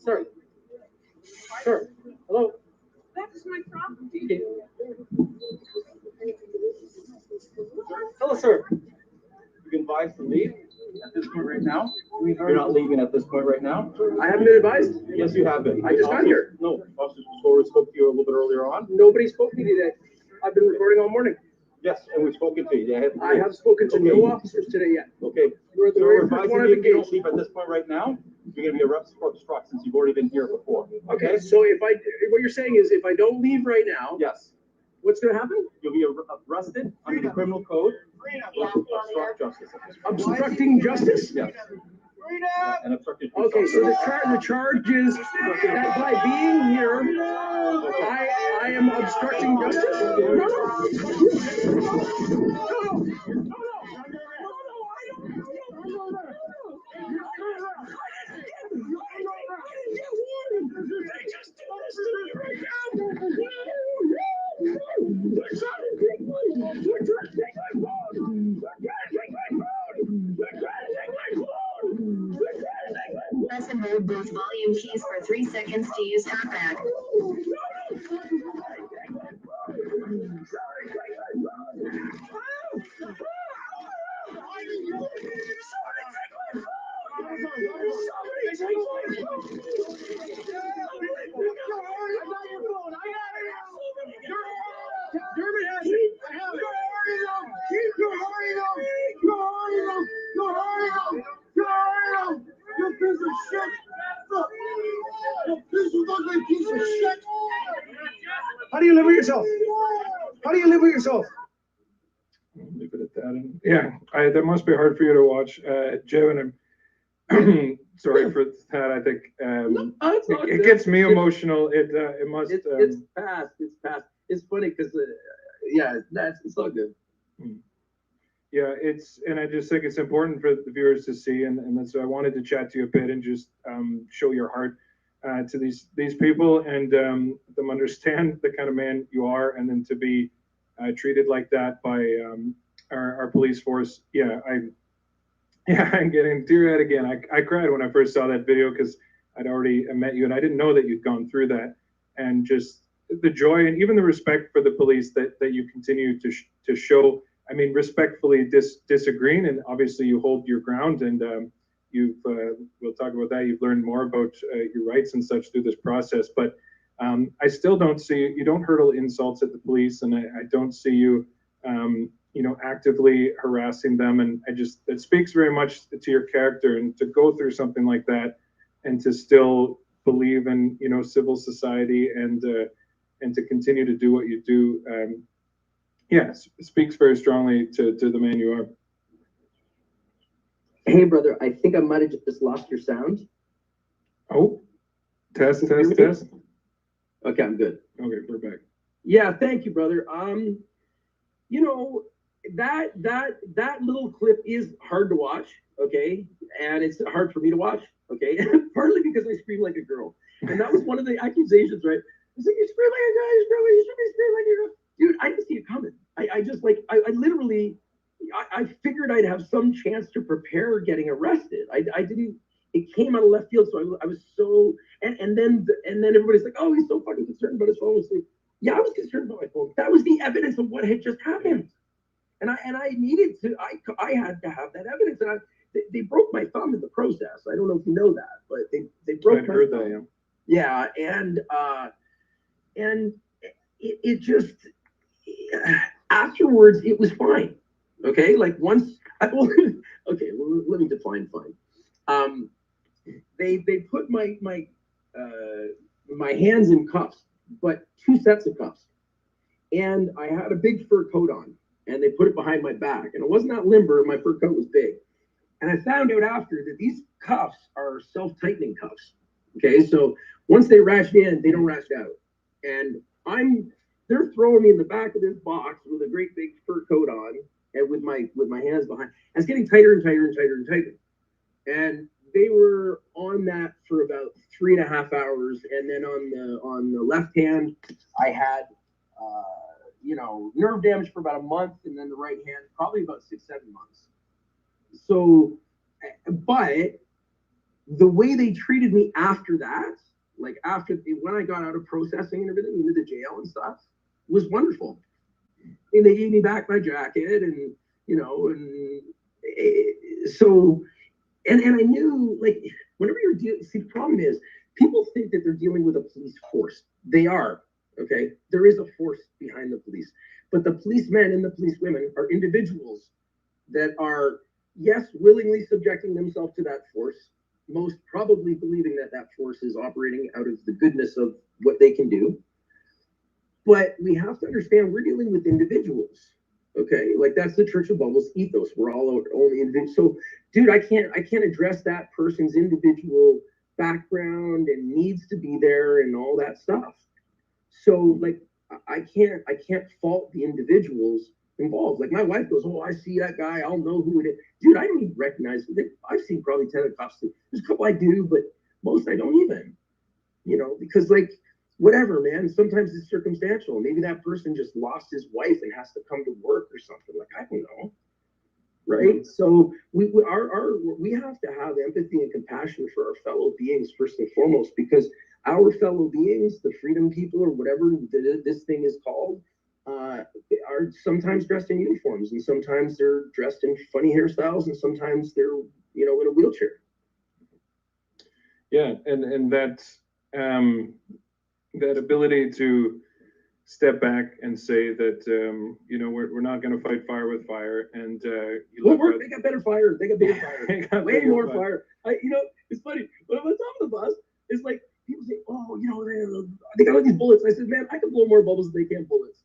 Sir. Sir. Hello. That's my property. Okay. Hello, sir. You can advise to leave at this point right now. You're not leaving at this point right now. I haven't been advised. Yes, you have been. I just got here. No, Officer Story spoke to you a little bit earlier on. Nobody spoke to me today. I've been recording all morning. Yes, and we've spoken to you. I have spoken to no officers today yet. Okay. You're the So very we're first advising one you of if the you gate. don't leave at this point right now, you're going to be arrested for obstruction since you've already been here before. Okay, so what you're saying is if I don't leave right now, Yes, what's going to happen? you'll be arrested under the criminal code for obstruct justice. Obstructing justice? Yes. Yeah, and obstructed. Okay, so the charge is that by being here, I am obstructing justice? Press and hold both volume keys for 3 seconds to use TalkBack. How do you live with yourself? How do you live with yourself? Leave it at that. And yeah, that must be hard for you to watch, Joe. And I'm sorry for that. I think it gets me emotional. It must. It's past. It's past. It's funny because it's all good. Yeah, and I just think it's important for the viewers to see, and that's why I wanted to chat to you a bit and just show your heart to these people and them understand the kind of man you are, and then to be treated like that by our police force. I'm getting teary-eyed again. I cried when I first saw that video because I'd already met you, and I didn't know that you'd gone through that, and just the joy and even the respect for the police that you continue to show I mean, respectfully disagreeing, and obviously you hold your ground, and we'll talk about that. You've learned more about your rights and such through this process, but I still don't see you don't hurl insults at the police, and I don't see you, actively harassing them, and it speaks very much to your character, and to go through something like that, and to still believe in civil society, and to continue to do what you do. Speaks very strongly to the man you are. Hey, brother, I think I might have just lost your sound. Oh, test. Okay, I'm good. Okay, we're back. Yeah, thank you, brother. That little clip is hard to watch, okay? And it's hard for me to watch, okay? Partly because I scream like a girl. And that was one of the accusations, right? It's like, you scream like a girl, you should be screaming like a girl. Dude, I didn't see it coming. I literally figured I'd have some chance to prepare getting arrested. I didn't, it came out of left field. So I was so, and then everybody's like, oh, he's so fucking concerned about his phone. Like, yeah, I was concerned about my phone. That was the evidence of what had just happened. And I needed to, I had to have that evidence. And they broke my thumb in the process. I don't know if you know that, but they broke my thumb. Yeah. And it just, afterwards, it was fine. Okay. Like once, okay, well, let me define fine. They put my hands in cuffs, but 2 sets of cuffs. And I had a big fur coat on, and they put it behind my back. And it wasn't that limber, my fur coat was big. And I found out after that these cuffs are self-tightening cuffs. Okay, so once they ratchet in, they don't ratchet out. And they're throwing me in the back of this box with a great big fur coat on, and with my hands behind. And it's getting tighter and tighter and tighter and tighter. And they were on that for about 3.5 hours. And then on the left hand, I had nerve damage for about a month, and then the right hand probably about 6-7 months. So, but the way they treated me after that, like when I got out of processing and everything into the jail and stuff, was wonderful. And they gave me back my jacket, and so I knew, like, whenever you're dealing, see, the problem is people think that they're dealing with a police force. They are. Okay, there is a force behind the police, but the policemen and the policewomen are individuals that are, yes, willingly subjecting themselves to that force, most probably believing that that force is operating out of the goodness of what they can do. But we have to understand we're dealing with individuals. Okay, like that's the Church of Bubbles ethos. We're all only individuals. So, dude, I can't address that person's individual background and needs to be there and all that stuff. So, like, I can't fault the individuals involved. Like, my wife goes, oh, I see that guy, I'll know who it is. Dude, I don't even recognize him. I've seen probably 10 cops. There's a couple I do, but most I don't even, because, like, whatever, man, sometimes it's circumstantial. Maybe that person just lost his wife and has to come to work or something. Like, I don't know. Right? So we have to have empathy and compassion for our fellow beings first and foremost, because our fellow beings, the freedom people or whatever this thing is called, are sometimes dressed in uniforms, and sometimes they're dressed in funny hairstyles, and sometimes they're in a wheelchair. Yeah, and that's that ability to step back and say that we're not going to fight fire with fire, and they got better fire, they got bigger fire, way more fire. It's funny when I'm on top of the bus, it's like people say, oh, they got all these bullets. I said, man, I can blow more bubbles than they can bullets.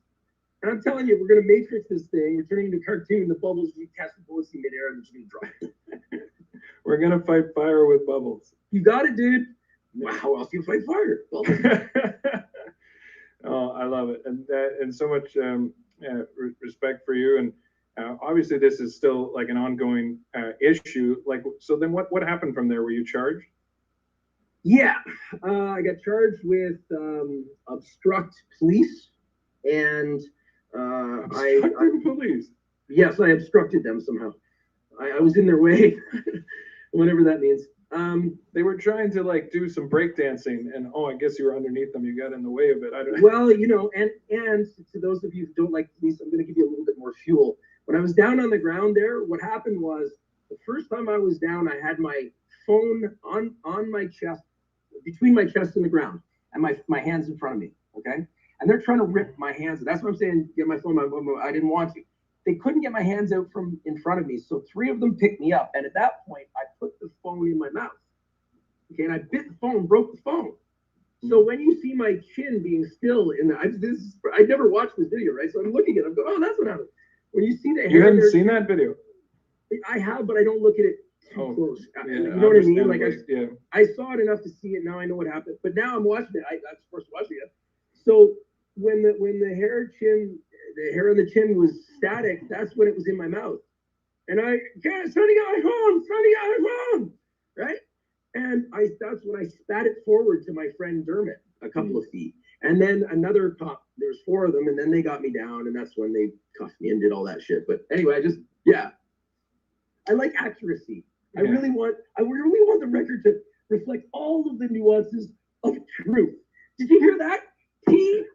And I'm telling you, we're going to matrix this thing. We're turning into a cartoon. The bubbles, we cast the bullets in midair, and it's going to drop. We're going to fight fire with bubbles. You got it, dude. Wow, how else do you fight fire? Oh, I love it, and so much respect for you. And obviously, this is still like an ongoing issue. Like, so then, what happened from there? Were you charged? Yeah, I got charged with obstruct police, and police. Yes, I obstructed them somehow. I was in their way, whatever that means. They were trying to like do some breakdancing, and I guess you were underneath them. You got in the way of it. I don't know. Well, and to those of you who don't like police, I'm going to give you a little bit more fuel. When I was down on the ground there, what happened was the first time I was down, I had my phone on my chest, between my chest and the ground, and my hands in front of me. Okay, and they're trying to rip my hands. That's what I'm saying. Get my phone. I didn't want to. They couldn't get my hands out from in front of me, so 3 of them picked me up. And at that point, I put the phone in my mouth. Okay, and I bit the phone, broke the phone. So when you see my chin being still in the, I never watched this video, right? So I'm looking at it, I'm going, oh, that's what happened. When you see the hair, you haven't seen that video? I have, but I don't look at it too close. Yeah, you know what I mean? Like yeah. I saw it enough to see it. Now I know what happened. But now I'm watching it. I'm forced to watch it. So when the hair on the chin was static, that's when it was in my mouth. And somebody got my phone, right? And that's when I spat it forward to my friend Dermot a couple of feet. And then another cop, there was 4 of them, and then they got me down, and that's when they cuffed me and did all that shit. But anyway, I like accuracy. Yeah. I really want the record to reflect all of the nuances of truth. Did you hear that? TRUTH.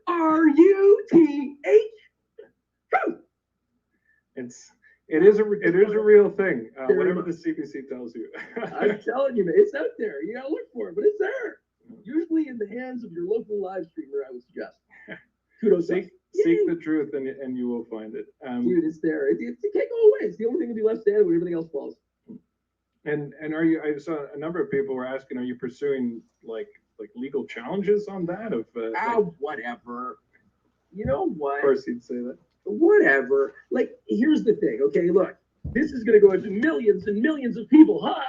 Truth. It is a real thing. Whatever the CBC tells you. I'm telling you, man, it's out there. You gotta look for it, but it's there. Usually in the hands of your local live streamer, I would suggest. Kudos. Seek the truth, and you will find it. Dude, it's there. It can't go away. It's the only thing to be left standing when everything else falls. And are you? I saw a number of people were asking, are you pursuing like legal challenges on that? Whatever. You know what? Of course, he'd say that. Whatever. Like, here's the thing. Okay, look, this is gonna go into millions and millions of people. Hi,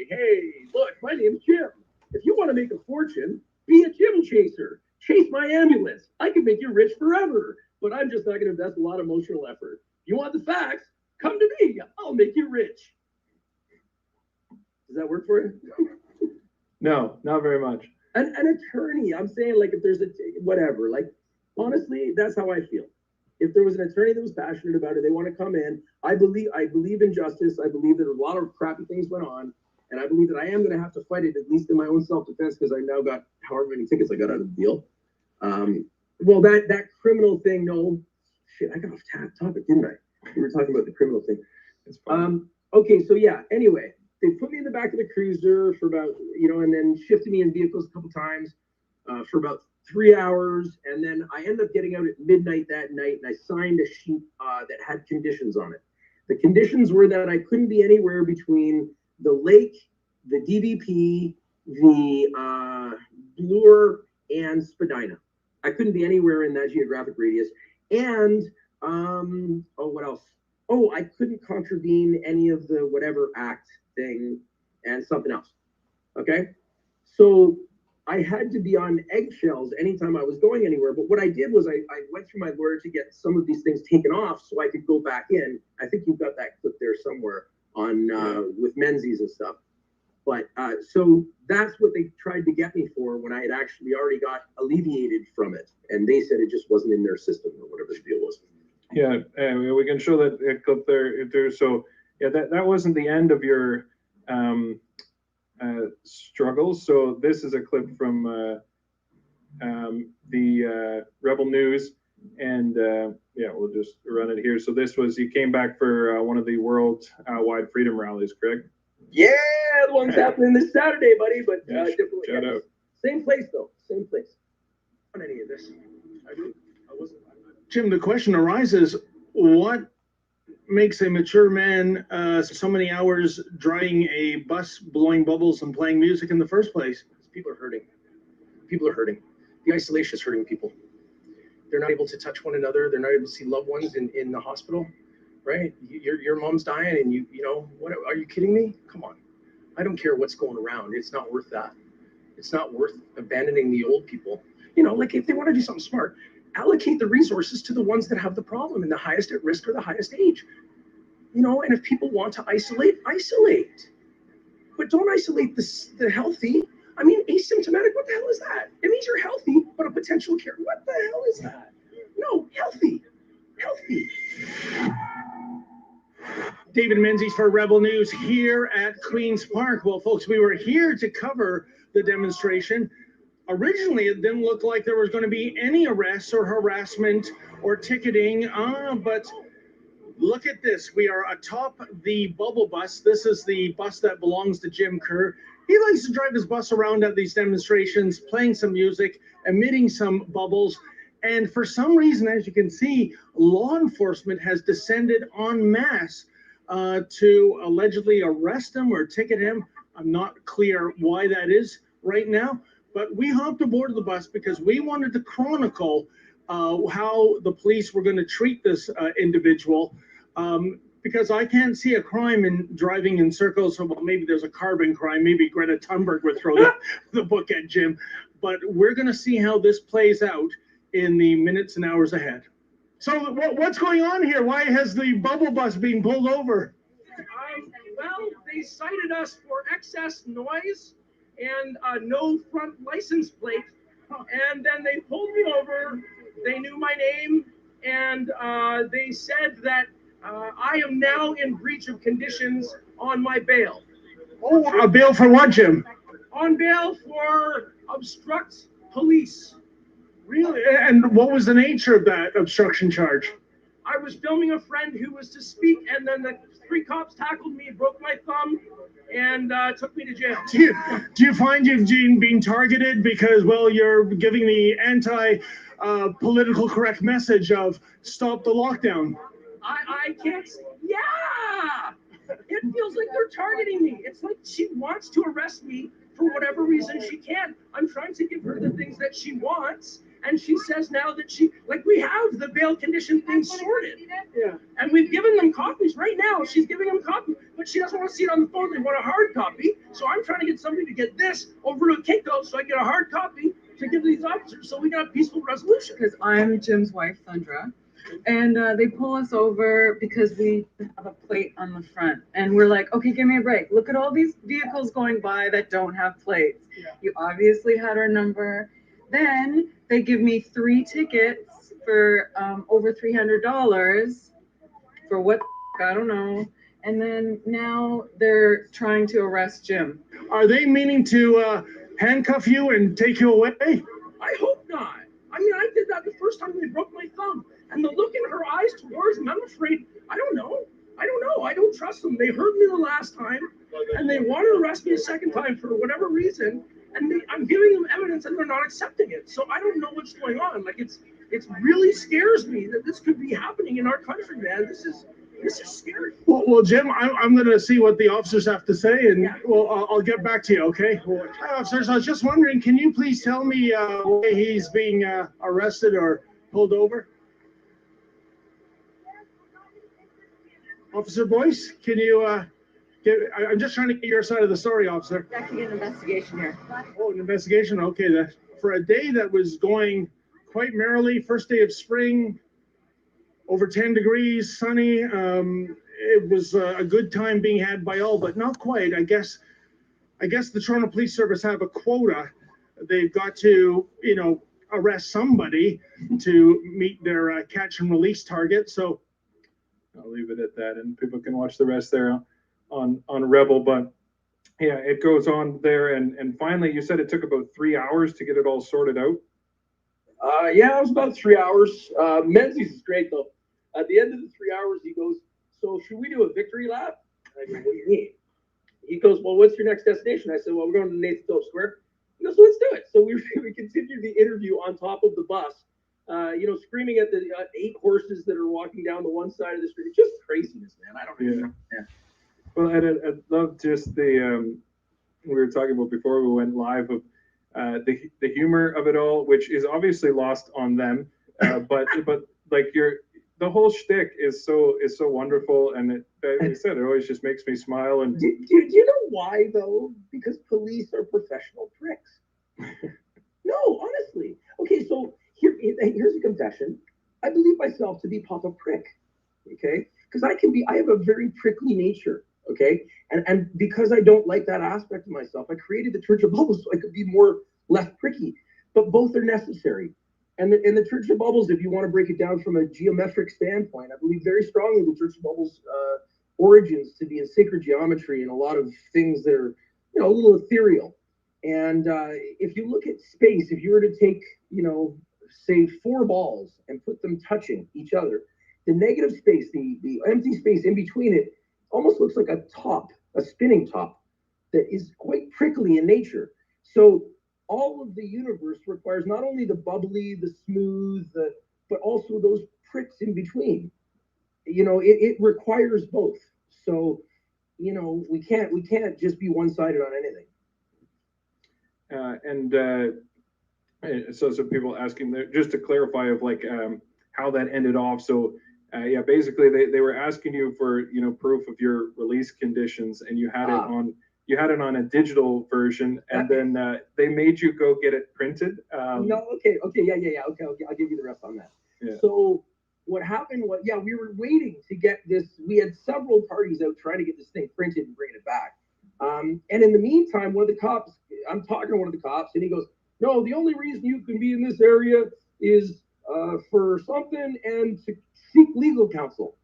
hey, look, my name's Jim. If you want to make a fortune, be a Jim chaser. Chase my ambulance. I can make you rich forever, but I'm just not going to invest a lot of emotional effort. You want the facts? Come to me. I'll make you rich. Does that work for you? No, not very much. An attorney. I'm saying, like, if there's whatever. Like, honestly, that's how I feel. If there was an attorney that was passionate about it, they want to come in. I believe in justice. I believe that a lot of crappy things went on. And I believe that I am going to have to fight it, at least in my own self-defense, because I now got however many tickets I got out of the deal. Well, that criminal thing, no, shit, I got off topic, didn't I? We were talking about the criminal thing. Okay, so yeah, anyway, they put me in the back of the cruiser for about, and then shifted me in vehicles a couple times for about 3 hours. And then I ended up getting out at midnight that night, and I signed a sheet that had conditions on it. The conditions were that I couldn't be anywhere between the lake, the DVP, the Bloor, and Spadina. I couldn't be anywhere in that geographic radius. And, what else? Oh, I couldn't contravene any of the whatever act thing and something else. Okay? So I had to be on eggshells anytime I was going anywhere. But what I did was I went through my lawyer to get some of these things taken off so I could go back in. I think you've got that clip there somewhere on with Menzies and stuff. But so that's what they tried to get me for when I had actually already got alleviated from it. And they said it just wasn't in their system or whatever the deal was. Yeah, we can show that clip there. So yeah, that wasn't the end of your struggles. So this is a clip from the Rebel News. And yeah, we'll just run it here. So this was, you came back for one of the world-wide freedom rallies, correct? Yeah, the one's happening this Saturday, buddy. But yeah, shout out. Same place, though. Same place. On any of this, I wasn't. Jim, the question arises: what makes a mature man so many hours driving a bus, blowing bubbles, and playing music in the first place? People are hurting. People are hurting. The isolation is hurting people. They're not able to touch one another. They're not able to see loved ones in the hospital, right? Your mom's dying, and you know what? Are you kidding me? Come on. I don't care what's going around. It's not worth that. It's not worth abandoning the old people. Like if they want to do something smart, allocate the resources to the ones that have the problem and the highest at risk or the highest age. And if people want to isolate. But don't isolate the healthy. I mean, asymptomatic, what the hell is that? It means you're healthy, but a potential cure. What the hell is that? No, healthy. David Menzies for Rebel News here at Queen's Park. Well, folks, we were here to cover the demonstration. Originally, it didn't look like there was going to be any arrests or harassment or ticketing, but Look at this. We are atop the bubble bus. This is the bus that belongs to Jim Kerr. He likes to drive his bus around at these demonstrations, playing some music, emitting some bubbles. And for some reason, as you can see, law enforcement has descended en masse to allegedly arrest him or ticket him. I'm not clear why that is right now, but we hopped aboard the bus because we wanted to chronicle how the police were going to treat this individual, because I can't see a crime in driving in circles. So, well, maybe there's a carbon crime. Maybe Greta Thunberg would throw the book at Jim. But we're going to see how this plays out in the minutes and hours ahead. So what's going on here? Why has the bubble bus been pulled over? Well, they cited us for excess noise and no front license plate. And then they pulled me over. They knew my name, and they said that I am now in breach of conditions on my bail. Oh, a bail for what, Jim? On bail for obstruct police. Really? And what was the nature of that obstruction charge? I was filming a friend who was to speak, and then the 3 cops tackled me, broke my thumb, and took me to jail. Do you find you've been targeted because, well, you're giving the anti-political correct message of stop the lockdown? I can't. Yeah! It feels like they're targeting me. It's like she wants to arrest me for whatever reason she can. I'm trying to give her the things that she wants, and she says now that we have the bail condition thing sorted. Yeah. And we've given them copies right now. She's giving them copies, but she doesn't want to see it on the phone. They want a hard copy. So I'm trying to get somebody to get this over to Keiko so I get a hard copy to give these officers so we got a peaceful resolution. Because I'm Jim's wife, Sandra, and they pull us over because we have a plate on the front. And we're like, okay, give me a break. Look at all these vehicles going by that don't have plates. Yeah. You obviously had our number. Then they give me 3 tickets for over $300 for what, I don't know. And then now they're trying to arrest Jim. Are they meaning to handcuff you and take you away? I hope not. I mean, I did that the first time they broke my thumb. And the look in her eyes towards me, I'm afraid, I don't know. I don't trust them. They heard me the last time, and they want to arrest me a second time for whatever reason. And I'm giving them evidence, and they're not accepting it. So I don't know what's going on. Like it really scares me that this could be happening in our country, man. This is scary. Well, Jim, I'm going to see what the officers have to say, and well, I'll get back to you, okay? Hi, officers. I was just wondering, can you please tell me why he's being arrested or pulled over? Officer Boyce, can you I'm just trying to get your side of the story, officer. Actually, an investigation here. Oh, an investigation. Okay, for a day that was going quite merrily, first day of spring, over 10 degrees, sunny. It was a good time being had by all, but not quite. I guess the Toronto Police Service have a quota. They've got to, arrest somebody to meet their catch and release target. So I'll leave it at that, and people can watch the rest there on Rebel. But yeah, it goes on there, and finally, you said it took about 3 hours to get it all sorted out. Yeah, it was about 3 hours. Menzies is great though. At the end of the 3 hours, he goes, "So should we do a victory lap?" I go, "What do you mean?" He goes, "Well, what's your next destination?" I said, "Well, we're going to Nathan Phillips Square." He goes, "Let's do it." So we continued the interview on top of the bus. Screaming at the 8 horses that are walking down the one side of the street. It's just craziness, man. I don't know. Yeah. Well, I love just the we were talking about before we went live of the humor of it all, which is obviously lost on them. But like the whole shtick is so wonderful, and like I said, it always just makes me smile. And do you know why though? Because police are professional pricks. No, honestly. Okay, so here's a confession. I believe myself to be Papa Prick. Okay, because I have a very prickly nature. Okay, and because I don't like that aspect of myself, I created the Church of Bubbles so I could be less pricky. But both are necessary. And the Church of Bubbles, if you want to break it down from a geometric standpoint, I believe very strongly the Church of Bubbles origins to be in sacred geometry and a lot of things that are a little ethereal. And if you look at space, if you were to take say 4 balls and put them touching each other, the negative space, the empty space in between it, almost looks like a top, a spinning top that is quite prickly in nature. So all of the universe requires not only the bubbly, the smooth, but also those pricks in between. It requires both. So, we can't just be one-sided on anything. So some people asking there, just to clarify of like how that ended off. So yeah, basically they were asking you for proof of your release conditions, and you had it on a digital version, and then they made you go get it printed. No, okay, yeah, okay, I'll give you the rest on that. Yeah. So what happened was, yeah, we were waiting to get this. We had several parties out trying to get this thing printed and bring it back. And in the meantime, one of the cops, I'm talking to one of the cops, and he goes, "No, the only reason you can be in this area is for something and to seek legal counsel."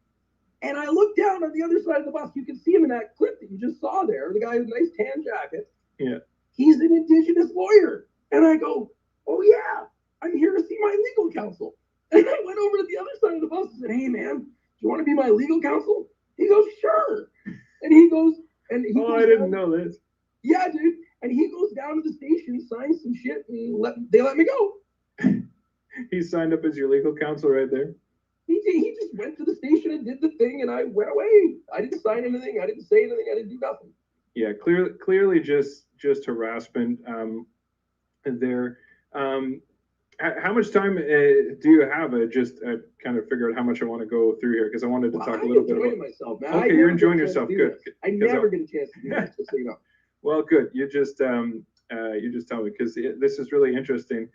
And I looked down on the other side of the bus. You can see him in that clip that you just saw there. The guy with a nice tan jacket. Yeah. He's an Indigenous lawyer. And I go, "Oh, yeah, I'm here to see my legal counsel." And I went over to the other side of the bus and said, "Hey, man, do you want to be my legal counsel?" He goes, "Sure." And he goes, I didn't know this. Yeah, dude. And he goes down to the station, signs some shit, and they let me go. He signed up as your legal counsel right there. He just went to the station and did the thing, and I went away. I didn't sign anything. I didn't say anything. I didn't do nothing. Yeah, clearly just harassment there. How much time do you have? Just kind of figure out how much I want to go through here, because I wanted to talk a little bit about myself, man. Okay, you're enjoying yourself. Good. I never get a chance to do this, just so you know. Well, good. You just tell me, because this is really interesting.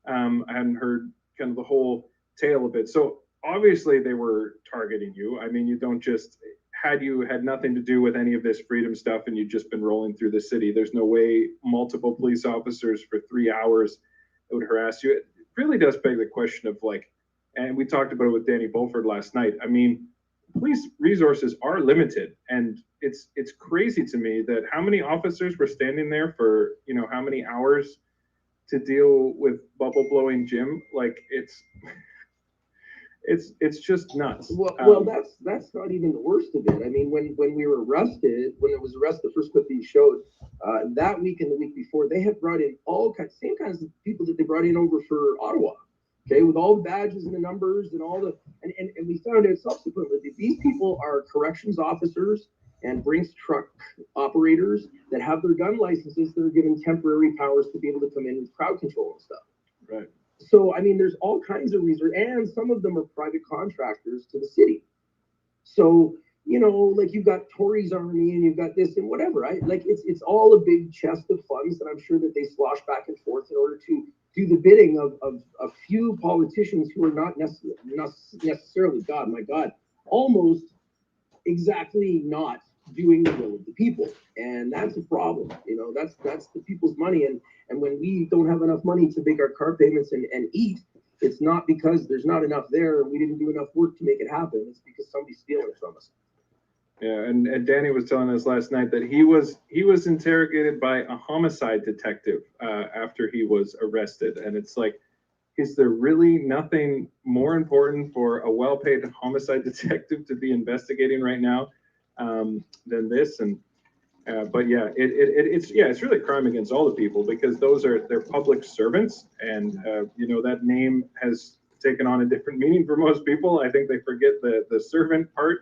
I hadn't heard kind of the whole tale of it. So obviously they were targeting you. I mean, you don't just had nothing to do with any of this freedom stuff, and you'd just been rolling through the city. There's no way multiple police officers for 3 hours would harass you. It really does beg the question of like, and we talked about it with Danny Beaufort last night. I mean, police resources are limited, and it's crazy to me that how many officers were standing there for how many hours to deal with bubble blowing Jim. Like it's just nuts. Well, that's not even the worst of it. I mean, when we were arrested, when it was arrested, the first clip that you showed, that week and the week before, they had brought in same kinds of people that they brought in over for Ottawa. Okay, with all the badges and the numbers and all and we found out subsequently that these people are corrections officers and Brinks truck operators that have their gun licenses that are given temporary powers to be able to come in with crowd control and stuff. Right. So, I mean, there's all kinds of reasons, and some of them are private contractors to the city. So, like you've got Tory's Army and you've got this and whatever, right? Like it's all a big chest of funds that I'm sure that they slosh back and forth in order to do the bidding of a few politicians who are not necessarily, God, my God, almost exactly not doing the will of the people. And that's a problem. That's the people's money. And when we don't have enough money to make our car payments and eat, it's not because there's not enough there and we didn't do enough work to make it happen. It's because somebody's stealing it from us. Yeah, and Danny was telling us last night that he was interrogated by a homicide detective after he was arrested, and it's like, is there really nothing more important for a well-paid homicide detective to be investigating right now than this? And but yeah, it's really a crime against all the people, because they're public servants, and that name has taken on a different meaning for most people. I think they forget the servant part.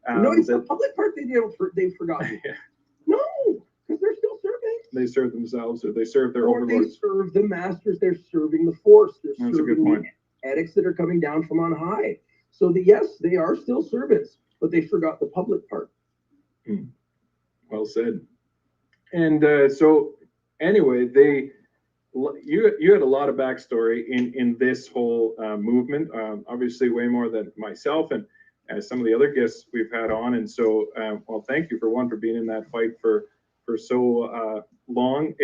No, it's the public part they've forgotten. Yeah. No, because they're still serving. They serve themselves, or they serve their overlords. They serve the masters. They're serving the force. They're That's serving a good point. The edicts that are coming down from on high. So yes, they are still servants, but they forgot the public part. Well said. And so anyway, you had a lot of backstory in this whole movement. Obviously, way more than myself and some of the other guests we've had on. And so, well, thank you for being in that fight for so long.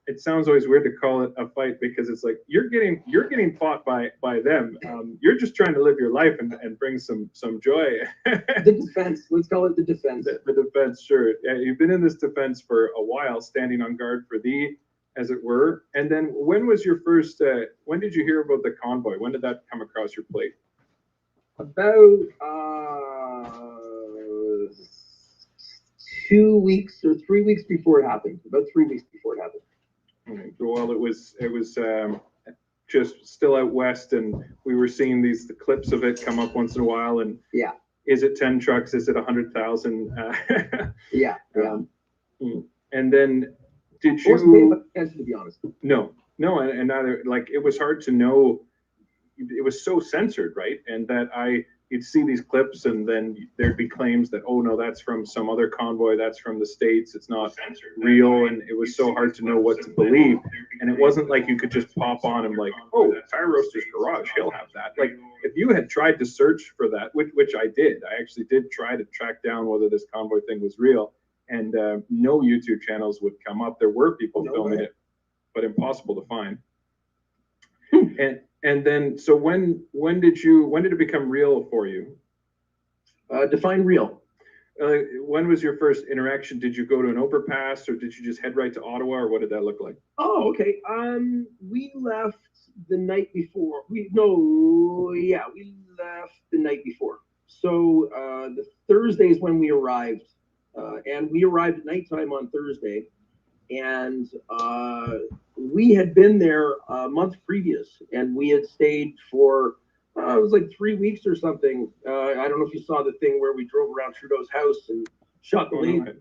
It sounds always weird to call it a fight, because it's like you're getting fought by them. You're just trying to live your life and bring some joy. The defense. Let's call it the defense. The defense, sure. Yeah, you've been in this defense for a while, standing on guard for thee, as it were. And then when was your first? When did you hear about the convoy? When did that come across your plate? About 2 weeks or 3 weeks before it happened. About 3 weeks before it happened. Okay, well, it was just still out west, and we were seeing the clips of it come up once in a while. And Yeah. Is it 10 trucks? Is it 100,000? Yeah. And then did I wasn't paying you? much attention, to be honest. No, and neither. Like it was hard to know. It was so censored, right? And that you'd see these clips, and then there'd be claims that, oh no, that's from some other convoy, that's from the States, it's not real, and it was so hard to know what to believe. And it wasn't like you could just pop on and like, oh, Fire Roaster's Garage, he'll have that. Like if you had tried to search for that, which I did, I actually did try to track down whether this convoy thing was real, and no YouTube channels would come up. There were people filming it, but impossible to find. And then, so when did it become real for you? Define real. When was your first interaction? Did you go to an overpass, or did you just head right to Ottawa, or what did that look like? Oh, okay. We left the night before. We left the night before. So the Thursday is when we arrived, and we arrived at nighttime on Thursday, and we had been there a month previous, and we had stayed for it was like 3 weeks or something. I don't know if you saw the thing where we drove around Trudeau's house and shot the laser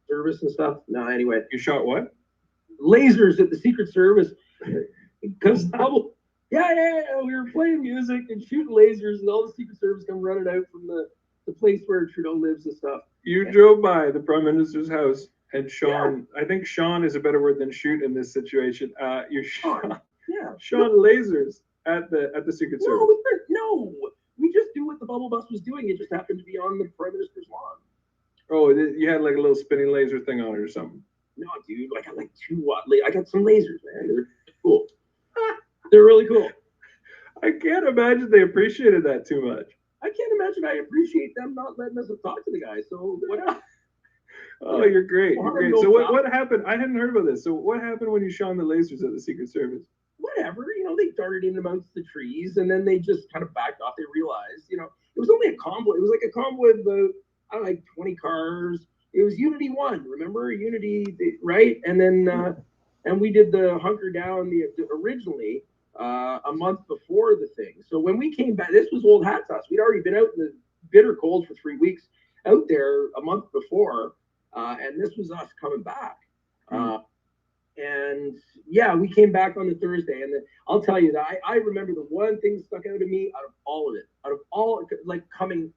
service and stuff. No, anyway. You shot what? Lasers at the Secret Service. Because we were playing music and shooting lasers, and all the Secret Service come running out from the place where Trudeau lives and stuff. You drove by the Prime Minister's house, and Sean, I think Sean is a better word than shoot in this situation. You shot lasers at the Secret Service. No, we just do what the bubble bus was doing. It just happened to be on the Prime Minister's lawn. Oh, you had like a little spinning laser thing on it or something. No, dude, I got like 2 watt. I got some lasers, man. They're cool. They're really cool. I can't imagine they appreciated that too much. I can't imagine I appreciate them not letting us talk to the guy. So whatever. Oh, you're great. You're great. So what happened? I hadn't heard about this. So what happened when you shone the lasers at the Secret Service? Whatever, they darted in amongst the trees, and then they just kind of backed off. They realized, it was only a convoy. It was like a convoy of about, I don't know, like 20 cars. It was Unity 1, remember? Unity, right? And then, and we did the hunker down originally a month before the thing. So when we came back, this was old hat to us. We'd already been out in the bitter cold for 3 weeks out there a month before, and this was us coming back. And yeah, we came back on the Thursday, and I'll tell you that I remember the one thing that stuck out to me out of all of it, like coming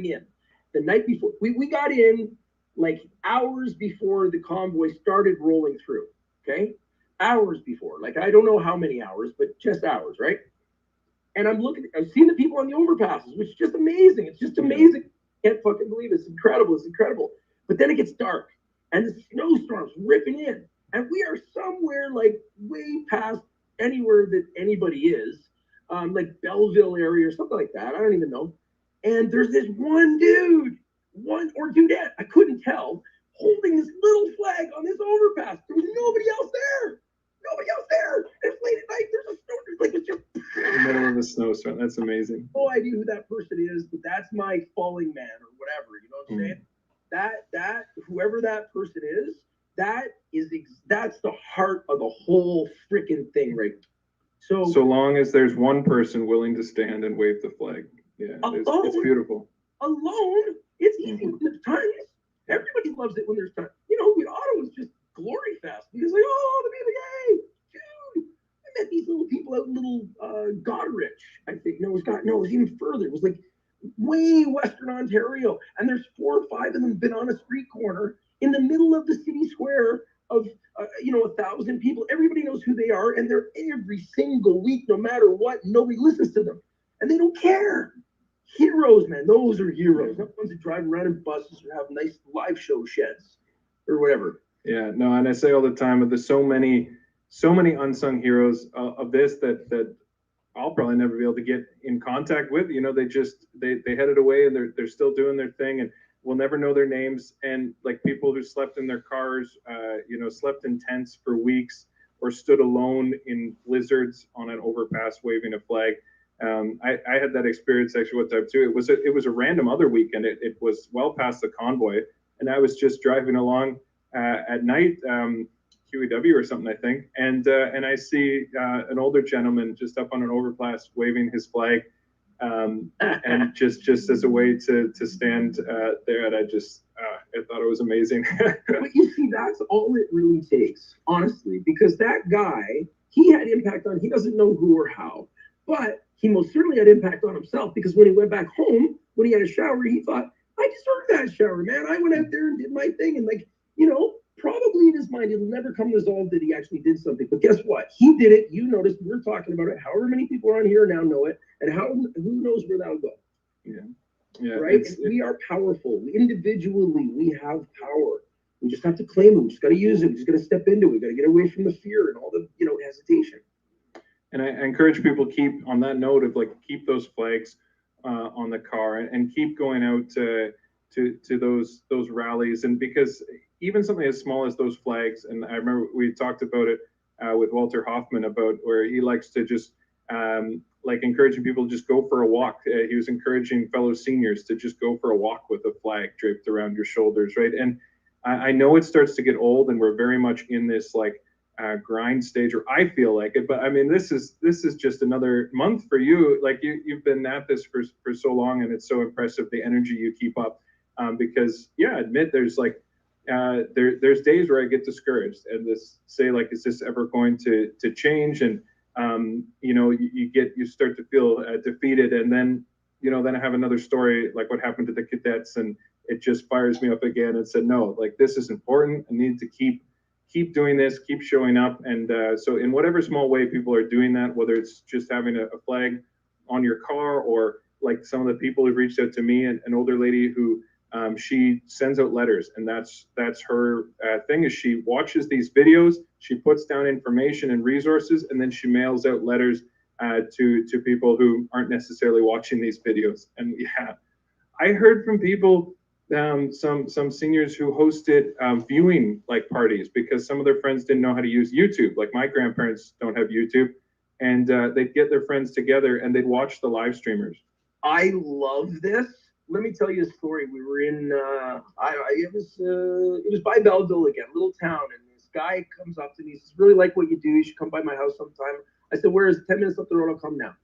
in the night before. We got in like hours before the convoy started rolling through. Okay, hours before. Like I don't know how many hours, but just hours, right? And I've seen the people on the overpasses, which is just amazing. It's just amazing. Can't fucking believe it. It's incredible. It's incredible. But then it gets dark, and the snowstorm's ripping in. And we are somewhere like way past anywhere that anybody is, like Belleville area or something like that. I don't even know. And there's this one dudette, I couldn't tell, holding this little flag on this overpass. There was nobody else there. It's late at night. There's a snowstorm. Like it's just in the middle of a snowstorm. That's amazing. No idea who that person is, but that's my falling man or whatever. You know what I'm saying? That whoever that person is. That's the heart of the whole freaking thing, right? So long as there's one person willing to stand and wave the flag, it's beautiful. Alone, it's easy when there's times. Everybody loves it when there's time. Ottawa's just glory fest because like, oh, the BBA, dude. I met these little people out in little Goderich, I think. No, it was even further. It was like way Western Ontario, and there's 4 or 5 of them been on a street corner in the middle of the city square of 1,000 people. Everybody knows who they are, and they're every single week, no matter what. Nobody listens to them, and they don't care. Heroes, man, those are heroes. Not ones that drive around in buses or have nice live show sheds or whatever. Yeah, no, and I say all the time, but there's so many unsung heroes of this that I'll probably never be able to get in contact with. They headed away, and they're still doing their thing, and we'll never know their names. And like people who slept in their cars, slept in tents for weeks or stood alone in blizzards on an overpass waving a flag. I had that experience actually one time too. It was a random other weekend. It was well past the convoy, and I was just driving along at night, QEW or something, I think, and I see an older gentleman just up on an overpass waving his flag, and just as a way to stand there, and I thought it was amazing. But you see, that's all it really takes, honestly, because that guy, he had impact on, he doesn't know who or how, but he most certainly had impact on himself, because when he went back home, when he had a shower, he thought, I deserve that shower, man. I went out there and did my thing. And like, probably in his mind, it'll never come resolved that he actually did something. But guess what? He did it. You noticed, we're talking about it. However many people on here now know it. And who knows where that'll go. Yeah, right? And we are powerful. Individually, we have power. We just have to claim it. We just got to use it. We just got to step into it. We got to get away from the fear and all the, hesitation. And I encourage people on that note of like, keep those flags on the car and keep going out to those rallies. And because even something as small as those flags, and I remember we talked about it with Walter Hoffman about where he likes to just like encouraging people to just go for a walk. He was encouraging fellow seniors to just go for a walk with a flag draped around your shoulders, right? And I know it starts to get old, and we're very much in this like grind stage, or I feel like it. But I mean, this is just another month for you. Like you've been at this for so long, and it's so impressive the energy you keep up. Because admit there's like there's days where I get discouraged and say like, is this ever going to change? And you start to feel defeated, and then I have another story like what happened to the cadets, and it just fires me up again and said, no, like this is important. I need to keep doing this, keep showing up. And so in whatever small way people are doing that, whether it's just having a flag on your car, or like some of the people who've reached out to me, an older lady who she sends out letters, and that's her thing, is she watches these videos, she puts down information and resources, and then she mails out letters to people who aren't necessarily watching these videos. And I heard from people, some seniors who hosted viewing like parties because some of their friends didn't know how to use YouTube. Like my grandparents don't have YouTube, and they'd get their friends together and they'd watch the live streamers. I love this. Let me tell you a story. We were in it was by Belleville again, little town, and this guy comes up to me. He says, "Really like what you do. You should come by my house sometime." I said, "Where is it?" 10 minutes up the road. I'll come now.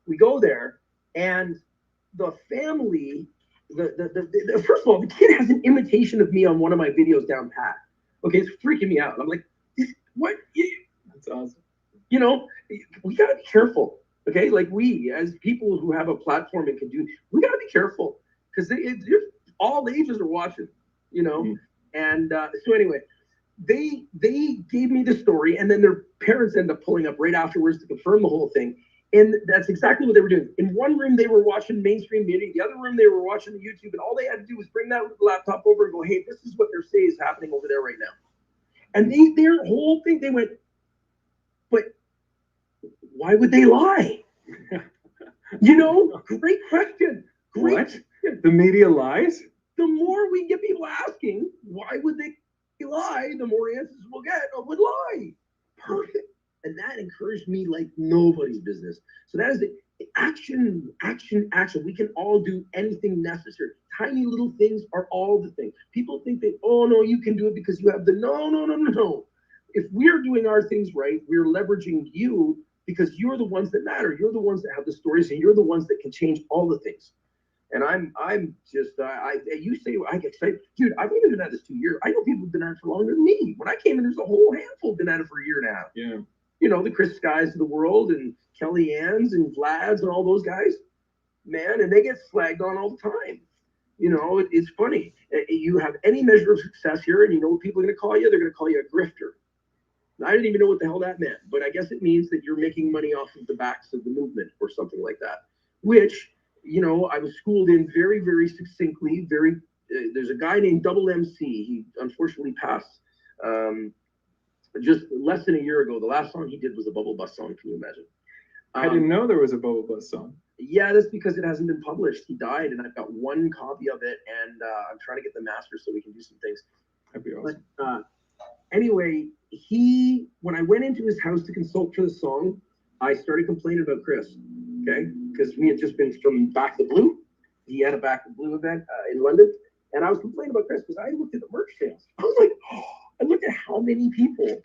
We go there, and the family, the first of all, the kid has an imitation of me on one of my videos down pat. Okay, it's freaking me out. I'm like, what? That's awesome. We gotta be careful. Okay, like we as people who have a platform and can do, we gotta be careful. Because all ages are watching, And so anyway, they gave me the story, and then their parents end up pulling up right afterwards to confirm the whole thing. And that's exactly what they were doing. In one room, they were watching mainstream media. The other room, they were watching the YouTube. And all they had to do was bring that laptop over and go, "Hey, this is what they're saying is happening over there right now." And their whole thing, they went, "But why would they lie?" Great question. What? The media lies? The more we get people asking, why would they lie, the more answers we'll get would lie. Perfect. And that encouraged me like nobody's business. So that is the action. We can all do anything necessary. Tiny little things are all the things. People think that, oh, no, you can do it because you have no. If we're doing our things right, we're leveraging you because you're the ones that matter. You're the ones that have the stories, and you're the ones that can change all the things. And I'm just, you say I get excited. Dude, I've only been at this 2 years. I know people have been at it for longer than me. When I came in, there's a whole handful been at it for a year and a half. Yeah. The Chris Skies of the world and Kelly Ann's and Vlad's and all those guys, man, and they get slagged on all the time. It's funny. You have any measure of success here, and you know what people are going to call you? They're going to call you a grifter. I didn't even know what the hell that meant, but I guess it means that you're making money off of the backs of the movement or something like that, which, I was schooled in very, very succinctly. There's a guy named Double MC. He unfortunately passed just less than a year ago. The last song he did was a Bubble Bus song. Can you imagine? I didn't know there was a Bubble Bus song. Yeah, that's because it hasn't been published. He died, and I've got one copy of it, and I'm trying to get the master so we can do some things. That'd be awesome. But anyway, when I went into his house to consult for the song, I started complaining about Chris. okay, because we had just been from Back the Blue. He had a Back the Blue event in London, and I was complaining about Chris because I looked at the merch sales. I was like, oh, I looked at how many people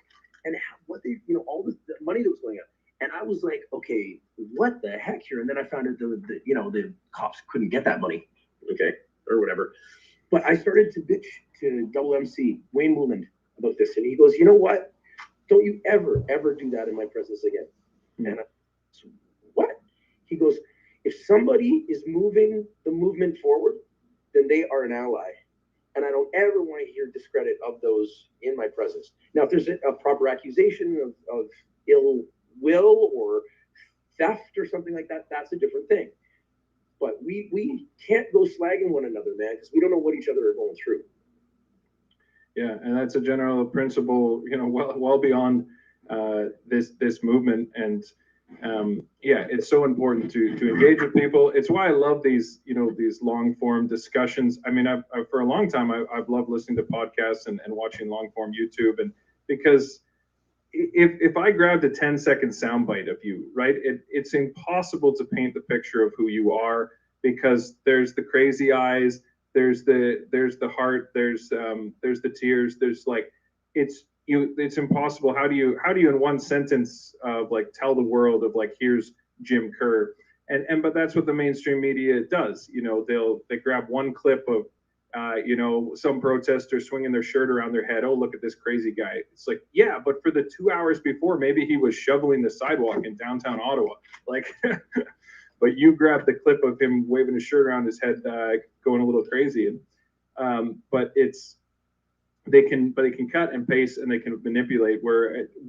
and what they, all the money that was going out. And I was like, okay, what the heck here? And then I found out the cops couldn't get that money, okay, or whatever. But I started to bitch to Double MC, Wayne Wooland, about this. And he goes, you know what? Don't you ever do that in my presence again. And I said, what? He goes, if somebody is moving the movement forward, then they are an ally. And I don't ever want to hear discredit of those in my presence. Now, if there's a proper accusation of ill will or theft or something like that, that's a different thing. But we can't go slagging one another, man, because we don't know what each other are going through. Yeah, and that's a general principle, well beyond this movement. And yeah, it's so important to engage with people. It's why I love these long form discussions. I mean, I've for a long time I've loved listening to podcasts and watching long form YouTube, and because if I grabbed a 10-second soundbite of you, right, it's impossible to paint the picture of who you are, because there's the crazy eyes, there's the heart, there's the tears, there's like, it's impossible. How do you in one sentence of like tell the world of like, here's Jim Kerr, but that's what the mainstream media does. They grab one clip of some protester swinging their shirt around their head. Oh, look at this crazy guy. It's like, yeah, but for the 2 hours before, maybe he was shoveling the sidewalk in downtown Ottawa. Like, but you grabbed the clip of him waving his shirt around his head, going a little crazy. And but they can cut and paste, and they can manipulate.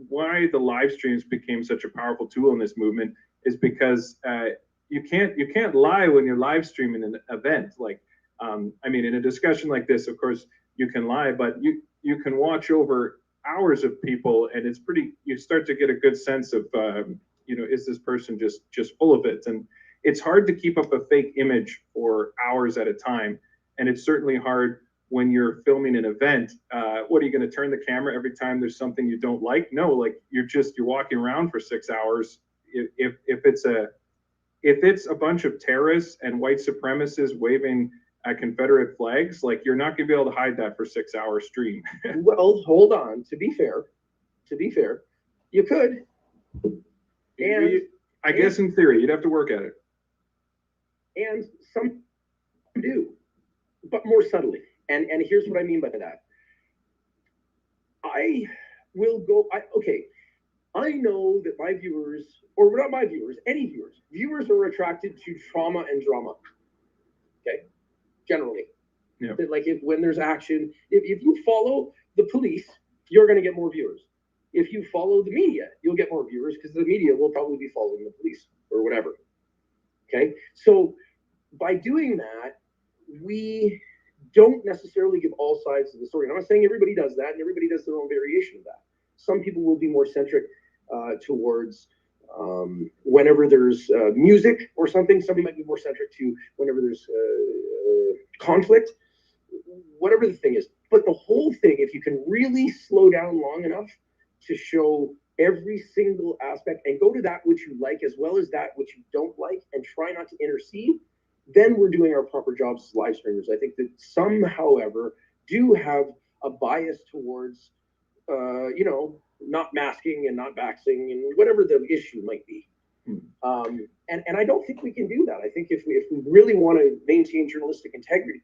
Why the live streams became such a powerful tool in this movement is because you can't lie when you're live streaming an event. Like, I mean, in a discussion like this, of course, you can lie, but you can watch over hours of people, and you start to get a good sense of, is this person just full of it? And it's hard to keep up a fake image for hours at a time. And it's certainly hard when you're filming an event. What are you going to turn the camera every time there's something you don't like? No, like you're walking around for 6 hours. If it's a bunch of terrorists and white supremacists waving Confederate flags, like, you're not going to be able to hide that for 6 hour stream. Well, hold on. To be fair, you could. And I guess in theory, you'd have to work at it. And some do, but more subtly. And here's what I mean by that. I know that my viewers, or not my viewers, any viewers are attracted to trauma and drama. Okay? Generally. Yeah. Like, when there's action, if you follow the police, you're going to get more viewers. If you follow the media, you'll get more viewers, because the media will probably be following the police or whatever. Okay? So by doing that, we don't necessarily give all sides of the story. And I'm not saying everybody does that, and everybody does their own variation of that. Some people will be more centric towards whenever there's music or something. Somebody might be more centric to whenever there's conflict, whatever the thing is. But the whole thing, if you can really slow down long enough to show every single aspect and go to that which you like as well as that which you don't like, and try not to intercede, then we're doing our proper jobs as live streamers. I think that some, however, do have a bias towards, not masking and not vaxxing and whatever the issue might be. And I don't think we can do that. I think if we really want to maintain journalistic integrity,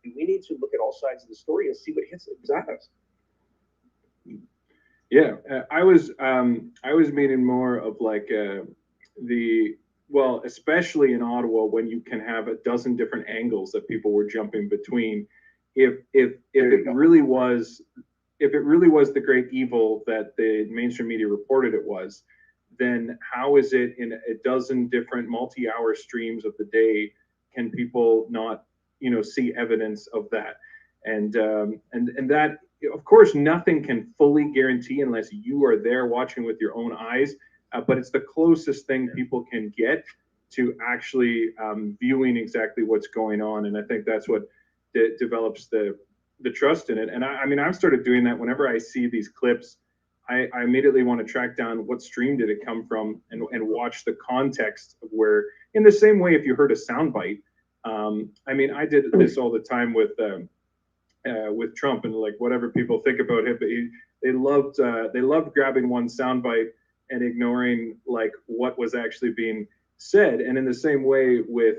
we need to look at all sides of the story and see what hits us. Yeah, I was meaning more of like especially in Ottawa, when you can have a dozen different angles that people were jumping between. If it really was the great evil that the mainstream media reported it was, then how is it in a dozen different multi-hour streams of the day can people not see evidence of that? And that, of course, nothing can fully guarantee unless you are there watching with your own eyes, but it's the closest thing people can get to actually viewing exactly what's going on. And I think that's what develops the trust in it. And I mean, I've started doing that whenever I see these clips. I immediately want to track down what stream did it come from and watch the context of where, in the same way, if you heard a soundbite, I mean, I did this all the time with Trump and like whatever people think about him, but they loved grabbing one soundbite and ignoring like what was actually being said. And in the same way with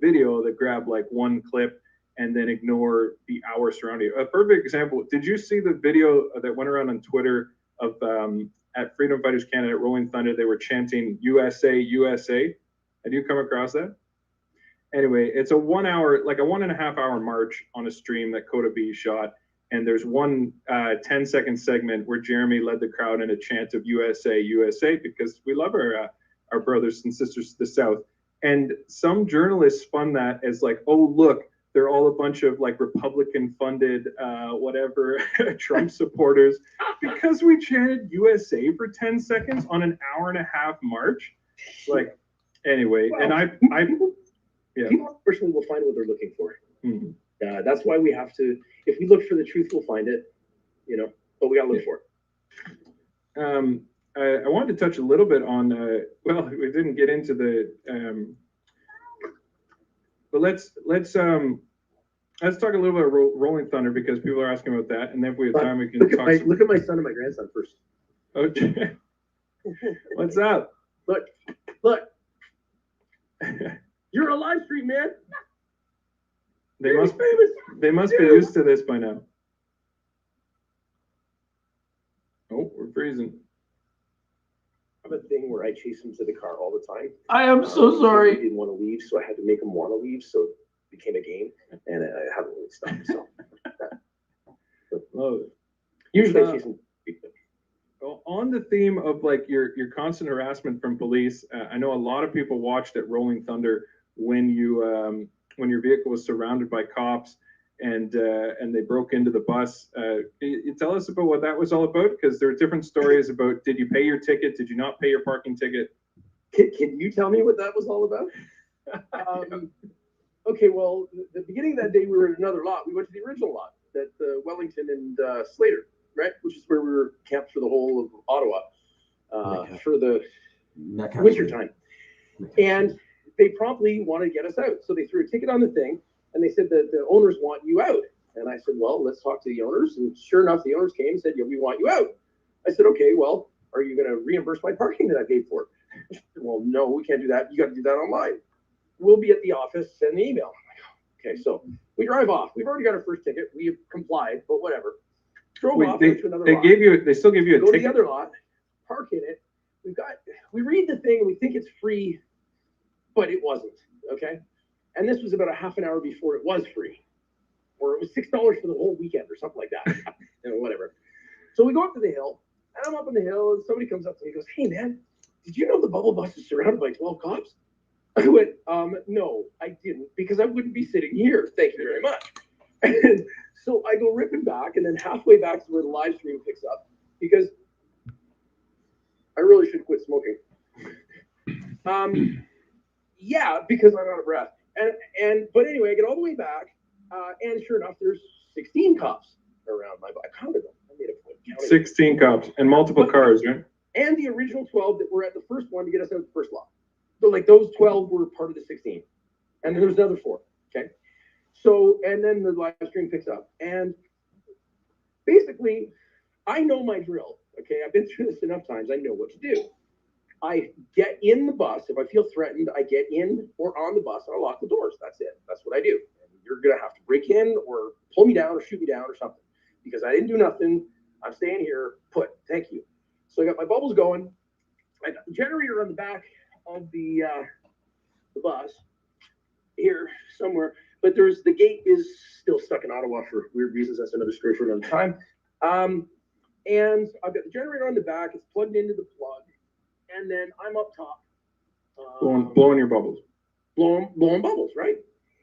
video, they grab like one clip and then ignore the hour surrounding it. A perfect example. Did you see the video that went around on Twitter of at Freedom Fighters Canada at Rolling Thunder? They were chanting USA, USA. Had you come across that? Anyway, it's a 1 hour, like a 1.5 hour march on a stream that Coda B shot. And there's one 10-second segment where Jeremy led the crowd in a chant of USA, USA, because we love our brothers and sisters to the South. And some journalists spun that as like, oh, look, they're all a bunch of like Republican funded, whatever, Trump supporters, because we chanted USA for 10 seconds on an 1.5-hour march. Like, anyway, well, and people personally will find what they're looking for. Mm-hmm. That's why we have to, if we look for the truth, we'll find it, but we got to look for it. I wanted to touch a little bit on, well, we didn't get into the, but let's talk a little bit about Rolling Thunder, because people are asking about that. And then if we have time, we can look at my son and my grandson first. Okay. What's up? Look. You're a live stream, man. They must be used to this by now. Oh, we're freezing. I have a thing where I chase him to the car all the time. I am so sorry. He didn't want to leave, so I had to make him want to leave, so it became a game, and I haven't really stopped. So usually I chase him. Well, on the theme of like your constant harassment from police, I know a lot of people watched at Rolling Thunder when your vehicle was surrounded by cops and they broke into the bus. You tell us about what that was all about, because there are different stories about, did you pay your ticket? Did you not pay your parking ticket? Can you tell me what that was all about? Okay, well, the beginning of that day, we were at another lot. We went to the original lot, that Wellington and Slater, right? Which is where we were camped for the whole of Ottawa for the winter time. And they promptly wanted to get us out. So they threw a ticket on the thing, and they said that the owners want you out. And I said, well, let's talk to the owners. And sure enough, the owners came and said, yeah, we want you out. I said, okay, well, are you going to reimburse my parking that I paid for? Said, well, no, we can't do that. You got to do that online. We'll be at the office, send the email. Okay, so we drive off. We've already got our first ticket. We've complied, but whatever. Drove off to another lot. They still give you a ticket. Go to the other lot, park in it. We read the thing and we think it's free, but it wasn't, okay? And this was about a half an hour before it was free. Or it was $6 for the whole weekend or something like that. Whatever. So we go up to the hill, and I'm up on the hill, and somebody comes up to me and goes, hey, man, did you know the bubble bus is surrounded by 12 cops? I went, no, I didn't, because I wouldn't be sitting here. Thank you very much. And so I go ripping back, and then halfway back to where the live stream picks up, because I really should quit smoking. Yeah, because I'm out of breath. But anyway, I get all the way back, and sure enough, there's 16 cops around my bike. I counted them. I made a point counting 16 cops and multiple cars, right? And the original 12 that were at the first one to get us out of the first lot. So like those 12 were part of the 16. And then there's another 4. Okay. So, and then the live stream picks up. And basically, I know my drill. Okay. I've been through this enough times. I know what to do. I get in the bus. If I feel threatened, I get in or on the bus and I lock the doors. That's it. That's what I do. And you're going to have to break in or pull me down or shoot me down or something, because I didn't do nothing. I'm staying here put. Thank you. So I got my bubbles going. I got the generator on the back of the bus here somewhere, but the gate is still stuck in Ottawa for weird reasons. That's another story for another time. And I've got the generator on the back. It's plugged into the plug. And then I'm up top. Blowing your bubbles. Blowing bubbles, right?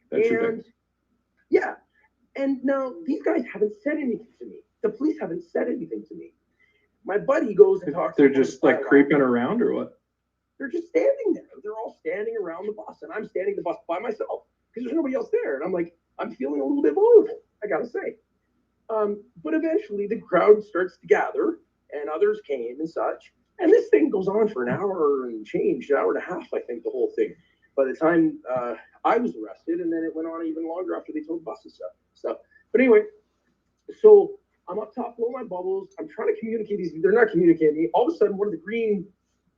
That's your thing. Yeah. And now these guys haven't said anything to me. The police haven't said anything to me. My buddy goes and talks. They're just like creeping around or what? They're just standing there. They're all standing around the bus. And I'm standing the bus by myself because there's nobody else there. And I'm like, I'm feeling a little bit vulnerable, I got to say. But eventually the crowd starts to gather. and others came and such. And this thing goes on for an hour and change, an hour and a half, I think, the whole thing. By the time I was arrested, and then it went on even longer after they told the bus and stuff. But anyway, so I'm up top blowing my bubbles. I'm trying to communicate these. They're not communicating me. All of a sudden, one of the green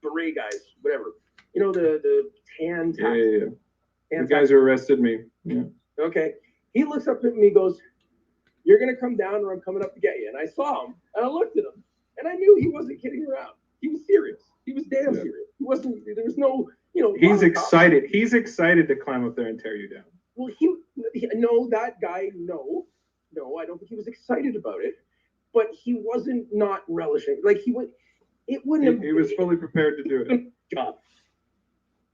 beret guys, whatever, you know, the tan. The guys who arrested me. Yeah. Okay. He looks up at me, goes, "You're gonna come down, or I'm coming up to get you." And I saw him, and I looked at him, and I knew he wasn't kidding around. He was serious. He was damn serious. He wasn't. There was no, you know. He's excited. He's excited to climb up there and tear you down. Well, no, that guy, no, I don't think he was excited about it, but he wasn't not relishing. Like he would, it wouldn't. He was fully prepared to do it. God,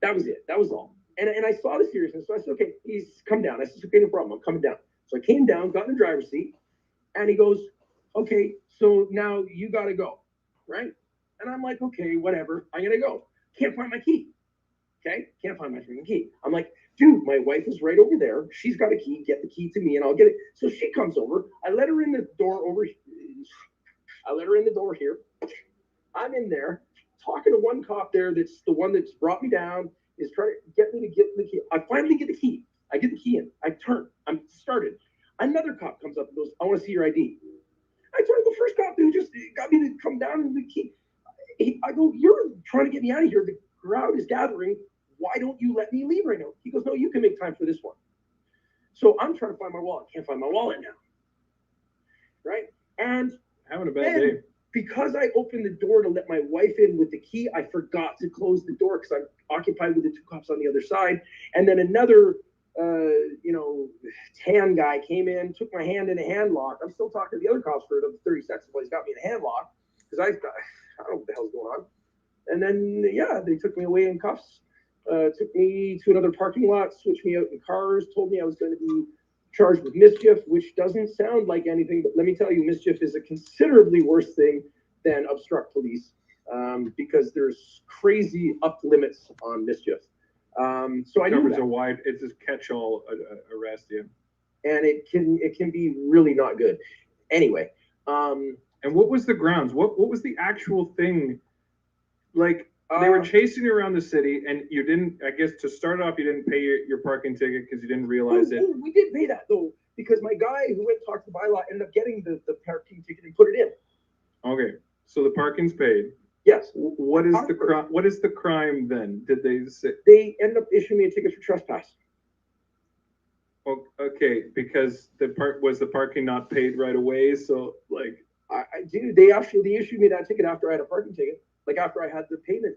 that was it. That was all. And I saw the seriousness, so I said, "Okay, he's come down." I said, "Okay, no problem. I'm coming down." So I came down, got in the driver's seat, and he goes, "Okay, so now you got to go, right?" And I'm like, "Okay, whatever. I'm gonna go. Can't find my key. Okay, can't find my freaking key." I'm like, "Dude, my wife is right over there. She's got a key. Get the key to me, and I'll get it." So she comes over. I let her in the door over. I let her in the door here. I'm in there talking to one cop there. That's the one that's brought me down. Is trying to get me to get the key. I finally get the key. I get the key in. I turn. I'm started. Another cop comes up and goes, "I want to see your ID." I turn to the first cop who just got me to come down and the key. I go, "You're trying to get me out of here. The crowd is gathering. Why don't you let me leave right now?" He goes, "No, you can make time for this one." So I'm trying to find my wallet. Can't find my wallet now. Right? And having a bad day. Because I opened the door to let my wife in with the key, I forgot to close the door because I'm occupied with the two cops on the other side. And then another, tan guy came in, took my hand in a hand lock. I'm still talking to the other cops for another 30 seconds while he's got me in a hand lock because I don't know what the hell's going on. And then, they took me away in cuffs, took me to another parking lot, switched me out in cars, told me I was going to be charged with mischief, which doesn't sound like anything, but let me tell you, mischief is a considerably worse thing than obstruct police because there's crazy up limits on mischief. So I knew that. It's a catch-all arrest, yeah. And it can be really not good. Anyway. And what was the grounds? What was the actual thing? Like, they were chasing you around the city, and you didn't, I guess, to start off, you didn't pay your parking ticket because you didn't realize it. We did pay that, though, because my guy who went to talk to the bylaw ended up getting the parking ticket and put it in. Okay, so the parking's paid. Yes. What is the crime? What is the crime then? Did they say? They ended up issuing me a ticket for trespass. Oh, okay, because the parking not paid right away, so like. They issued me that ticket after I had a parking ticket. Like after I had the payment.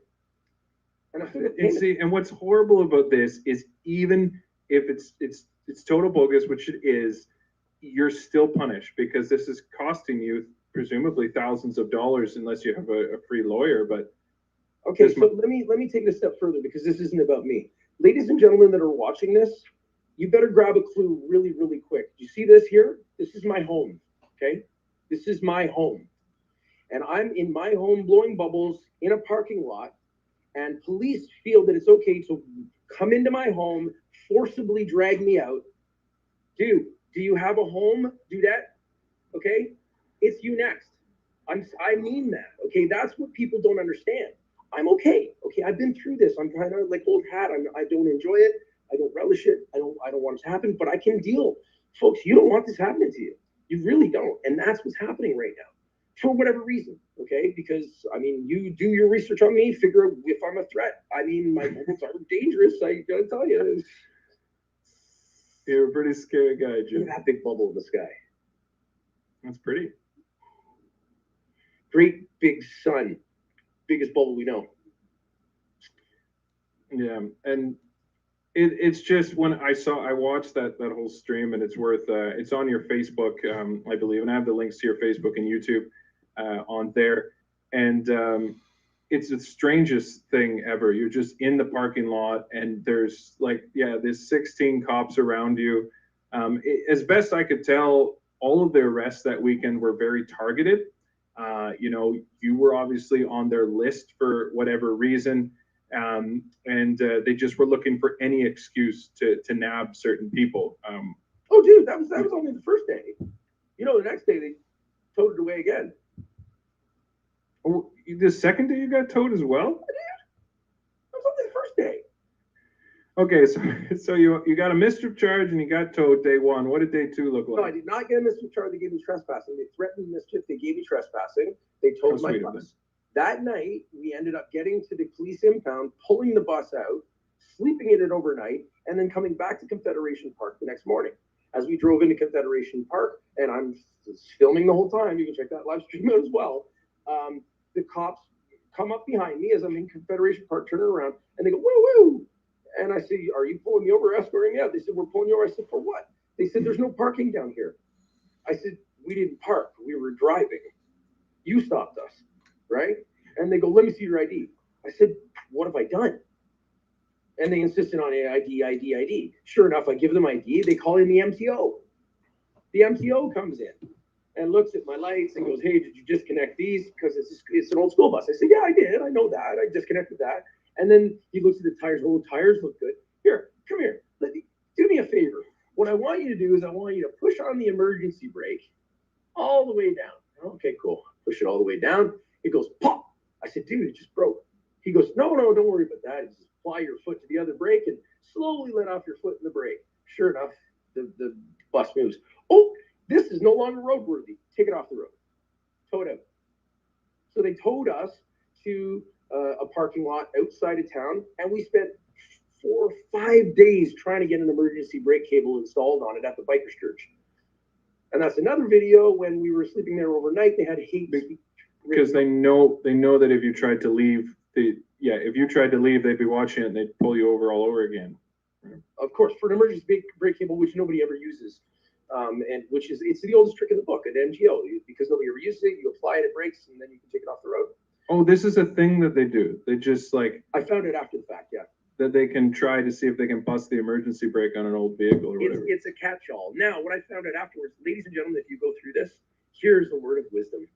And what's horrible about this is even if it's total bogus, which it is, you're still punished because this is costing you presumably thousands of dollars unless you have a free lawyer. But okay, so let me take it a step further because this isn't about me. Ladies and gentlemen that are watching this, you better grab a clue really, really quick. You see this here? This is my home. Okay? This is my home. And I'm in my home blowing bubbles in a parking lot, and police feel that it's okay to come into my home, forcibly drag me out. Dude, do you have a home, dudette? Okay? It's you next. I mean that. Okay? That's what people don't understand. I'm okay. Okay, I've been through this. I'm kind of like old hat. I don't enjoy it. I don't relish it. I don't want it to happen, but I can deal. Folks, you don't want this happening to you. You really don't. And that's what's happening right now. For whatever reason, okay? Because, I mean, you do your research on me, figure out if I'm a threat. I mean, my bubbles are dangerous, I gotta tell you. You're a pretty scary guy, Jim. Look at that big bubble in the sky. That's pretty. Great big sun. Biggest bubble we know. Yeah, and it's just when I watched that whole stream, and it's worth it's on your Facebook, I believe, and I have the links to your Facebook and YouTube on there, and it's the strangest thing ever. You're just in the parking lot, and there's there's 16 cops around you. As best I could tell, all of the arrests that weekend were very targeted. You were obviously on their list for whatever reason. And they just were looking for any excuse to nab certain people. Oh, dude, that was only the first day. The next day they towed it away again. The second day you got towed as well? That was only the first day. Okay, so you got a mischief charge and you got towed day one. What did day two look No, I like? did not get a mischief charge. They gave me trespassing. They threatened mischief. They gave me trespassing. They towed How my sweet of bus. That night, we ended up getting to the police impound, pulling the bus out, sleeping in it overnight, and then coming back to Confederation Park the next morning. As we drove into Confederation Park, and I'm filming the whole time, you can check that live stream out as well. The cops come up behind me as I'm in Confederation Park, turning around, and they go, woo woo. And I say, are you pulling me over, escorting me out? They said, we're pulling you over. I said, for what? They said, there's no parking down here. I said, we didn't park. We were driving. You stopped us, right? And they go, let me see your ID. I said, what have I done? And they insisted on ID. Sure enough, I give them ID. They call in the MTO. The MTO comes in and looks at my lights and goes, hey, did you disconnect these? Because it's an old school bus. I said, yeah, I did. I know that. I disconnected that. And then he looks at the tires. Oh, tires look good. Here, come here. Do me a favor. What I want you to do is I want you to push on the emergency brake all the way down. Okay, cool. Push it all the way down. It goes pop. I said, dude, it just broke. He goes, no, don't worry about that. Just apply your foot to the other brake and slowly let off your foot in the brake. Sure enough, the bus moves. Oh, this is no longer roadworthy. Take it off the road. Tow it out. So they towed us to a parking lot outside of town, and we spent 4 or 5 days trying to get an emergency brake cable installed on it at the Bikers Church. And that's another video when we were sleeping there overnight. They had hate Because they know that if you tried to leave, they'd be watching it and they'd pull you over all over again. Of course, for an emergency brake cable, which nobody ever uses, and which is it's the oldest trick in the book at MGO, because nobody ever uses it. You apply it, it breaks, and then you can take it off the road. Oh, this is a thing that they do. They just like I found it after the fact, yeah. that they can try to see if they can bust the emergency brake on an old vehicle or whatever. It's a catch-all. Now, what I found out afterwards, ladies and gentlemen, if you go through this, here's the word of wisdom.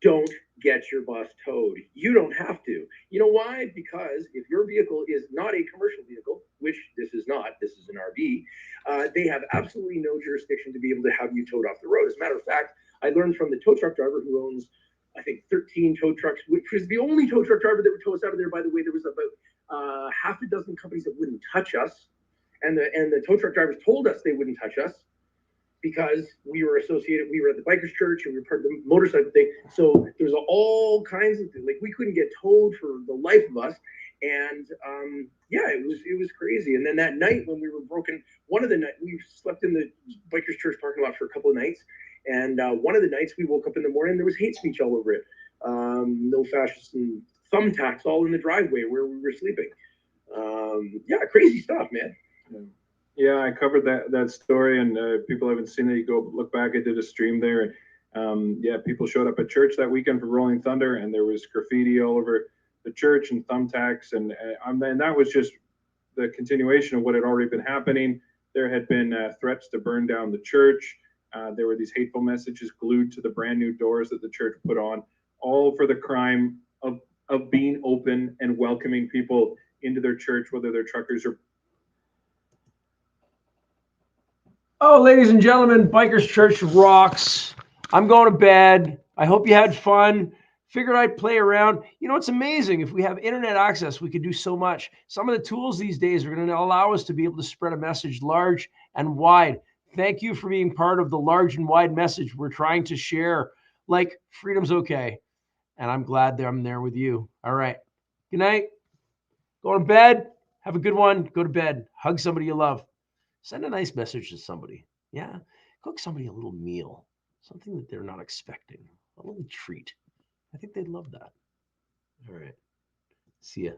Don't get your bus towed. You don't have to. You know why? Because if your vehicle is not a commercial vehicle, which this is not, this is an RV, they have absolutely no jurisdiction to be able to have you towed off the road. As a matter of fact, I learned from the tow truck driver who owns, I think, 13 tow trucks, which was the only tow truck driver that would tow us out of there. By the way, there was about half a dozen companies that wouldn't touch us. And the tow truck drivers told us they wouldn't touch us because we were associated, we were at the Bikers Church and we were part of the motorcycle thing. So there's all kinds of things. Like we couldn't get towed for the life of us. And yeah, it was crazy. And then that night when we were broken, one of the nights we slept in the Bikers Church parking lot for a couple of nights. And one of the nights we woke up in the morning, there was hate speech all over it. No fascists and thumbtacks all in the driveway where we were sleeping. Yeah, crazy stuff, man. Yeah, I covered that story, and people haven't seen it. You go look back. I did a stream there. Yeah, people showed up at church that weekend for Rolling Thunder, and there was graffiti all over the church and thumbtacks, and that was just the continuation of what had already been happening. There had been threats to burn down the church. There were these hateful messages glued to the brand new doors that the church put on, all for the crime of being open and welcoming people into their church, whether they're truckers or. Oh, ladies and gentlemen, Bikers Church rocks. I'm going to bed. I hope you had fun. Figured I'd play around. You know, it's amazing. If we have internet access, we could do so much. Some of the tools these days are going to allow us to be able to spread a message large and wide. Thank you for being part of the large and wide message we're trying to share. Like, freedom's okay. And I'm glad that I'm there with you. All right. Good night. Go to bed. Have a good one. Go to bed. Hug somebody you love. Send a nice message to somebody. Yeah. Cook somebody a little meal, something that they're not expecting, a little treat. I think they'd love that. All right. See ya.